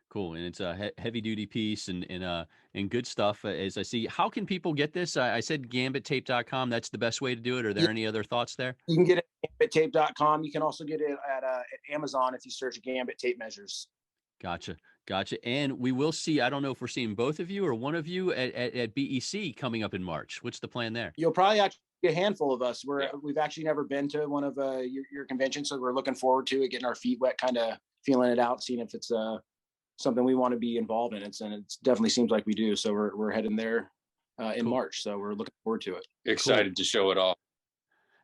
Cool. And it's a heavy duty piece and good stuff as I see. How can people get this? I said gambitape.com. That's the best way to do it. Are there any other thoughts there? You can get it at gambitape.com. You can also get it at Amazon if you search Gambit tape measures. Gotcha. And we will see, I don't know if we're seeing both of you or one of you at BEC coming up in March. What's the plan there? You'll probably actually be a handful of us. We've actually never been to one of your conventions, so we're looking forward to it, getting our feet wet, kind of feeling it out, seeing if it's something we want to be involved in. And it definitely seems like we do. So we're heading there in March. So we're looking forward to it. Excited to show it off.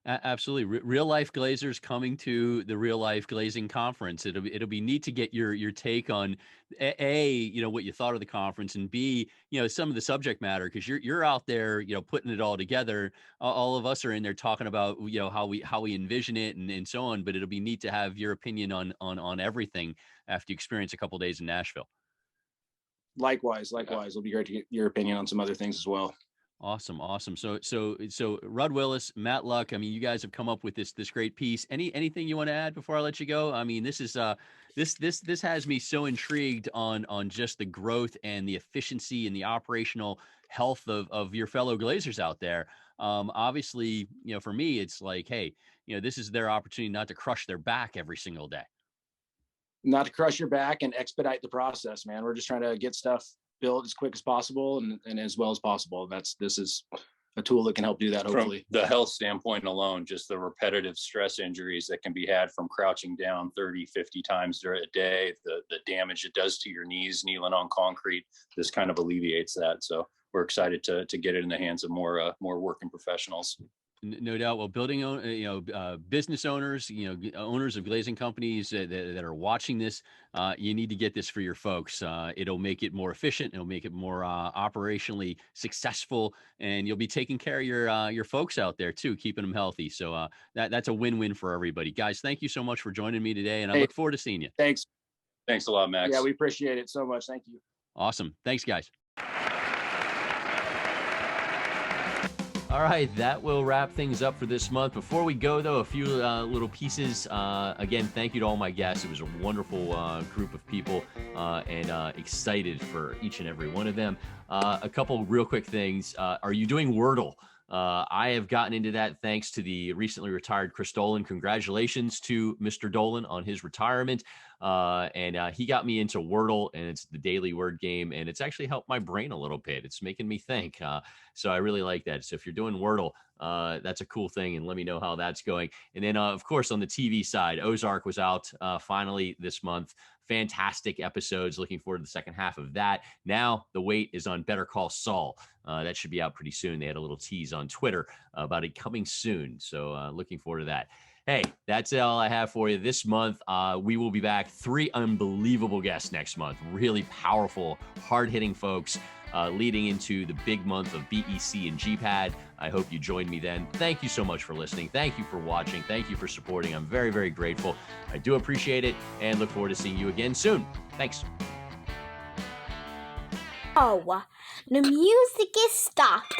Absolutely. Real life glazers coming to the Real Life Glazing Conference. It'll be neat to get your take on what you thought of the conference, and B, some of the subject matter, because you're out there, putting it all together. All of us are in there talking about, how we envision it and so on, but it'll be neat to have your opinion on everything after you experience a couple of days in Nashville. Likewise. It'll be great to get your opinion on some other things as well. Awesome. So Rudd Willis, Matt Luck, I mean, you guys have come up with this great piece. Anything you want to add before I let you go? I mean, this is this has me so intrigued on just the growth and the efficiency and the operational health of your fellow glazers out there. Obviously, for me, it's like, hey, this is their opportunity not to crush their back every single day. Not to crush your back and expedite the process, man. We're just trying to get stuff built as quick as possible and as well as possible. This is a tool that can help do that, hopefully. From the health standpoint alone, just the repetitive stress injuries that can be had from crouching down 30, 50 times during a day, the damage it does to your knees, kneeling on concrete, this kind of alleviates that. So we're excited to get it in the hands of more working professionals. No doubt. Well, business owners, owners of glazing companies that are watching this, you need to get this for your folks. It'll make it more efficient. It'll make it more operationally successful, and you'll be taking care of your folks out there too, keeping them healthy. So that's a win-win for everybody. Guys, thank you so much for joining me today, and I look forward to seeing you. Thanks a lot, Max. Yeah, we appreciate it so much. Thank you. Awesome. Thanks, guys. All right, that will wrap things up for this month. Before we go, though, a few little pieces. Again, thank you to all my guests. It was a wonderful group of people and excited for each and every one of them. A couple real quick things. Are you doing Wordle? I have gotten into that thanks to the recently retired Chris Dolan. Congratulations to Mr. Dolan on his retirement. And he got me into Wordle, and it's the daily word game, and it's actually helped my brain a little bit. It's making me think. So I really like that. So if you're doing Wordle, that's a cool thing, and let me know how that's going. And then, of course, on the TV side, Ozark was out finally this month. Fantastic episodes. Looking forward to the second half of that. Now the wait is on Better Call Saul. That should be out pretty soon. They had a little tease on Twitter about it coming soon. So looking forward to that. Hey, that's all I have for you this month. We will be back. 3 unbelievable guests next month. Really powerful, hard-hitting folks leading into the big month of BEC and GPAD. I hope you join me then. Thank you so much for listening. Thank you for watching. Thank you for supporting. I'm very, very grateful. I do appreciate it and look forward to seeing you again soon. Thanks. Oh, the music is stopped.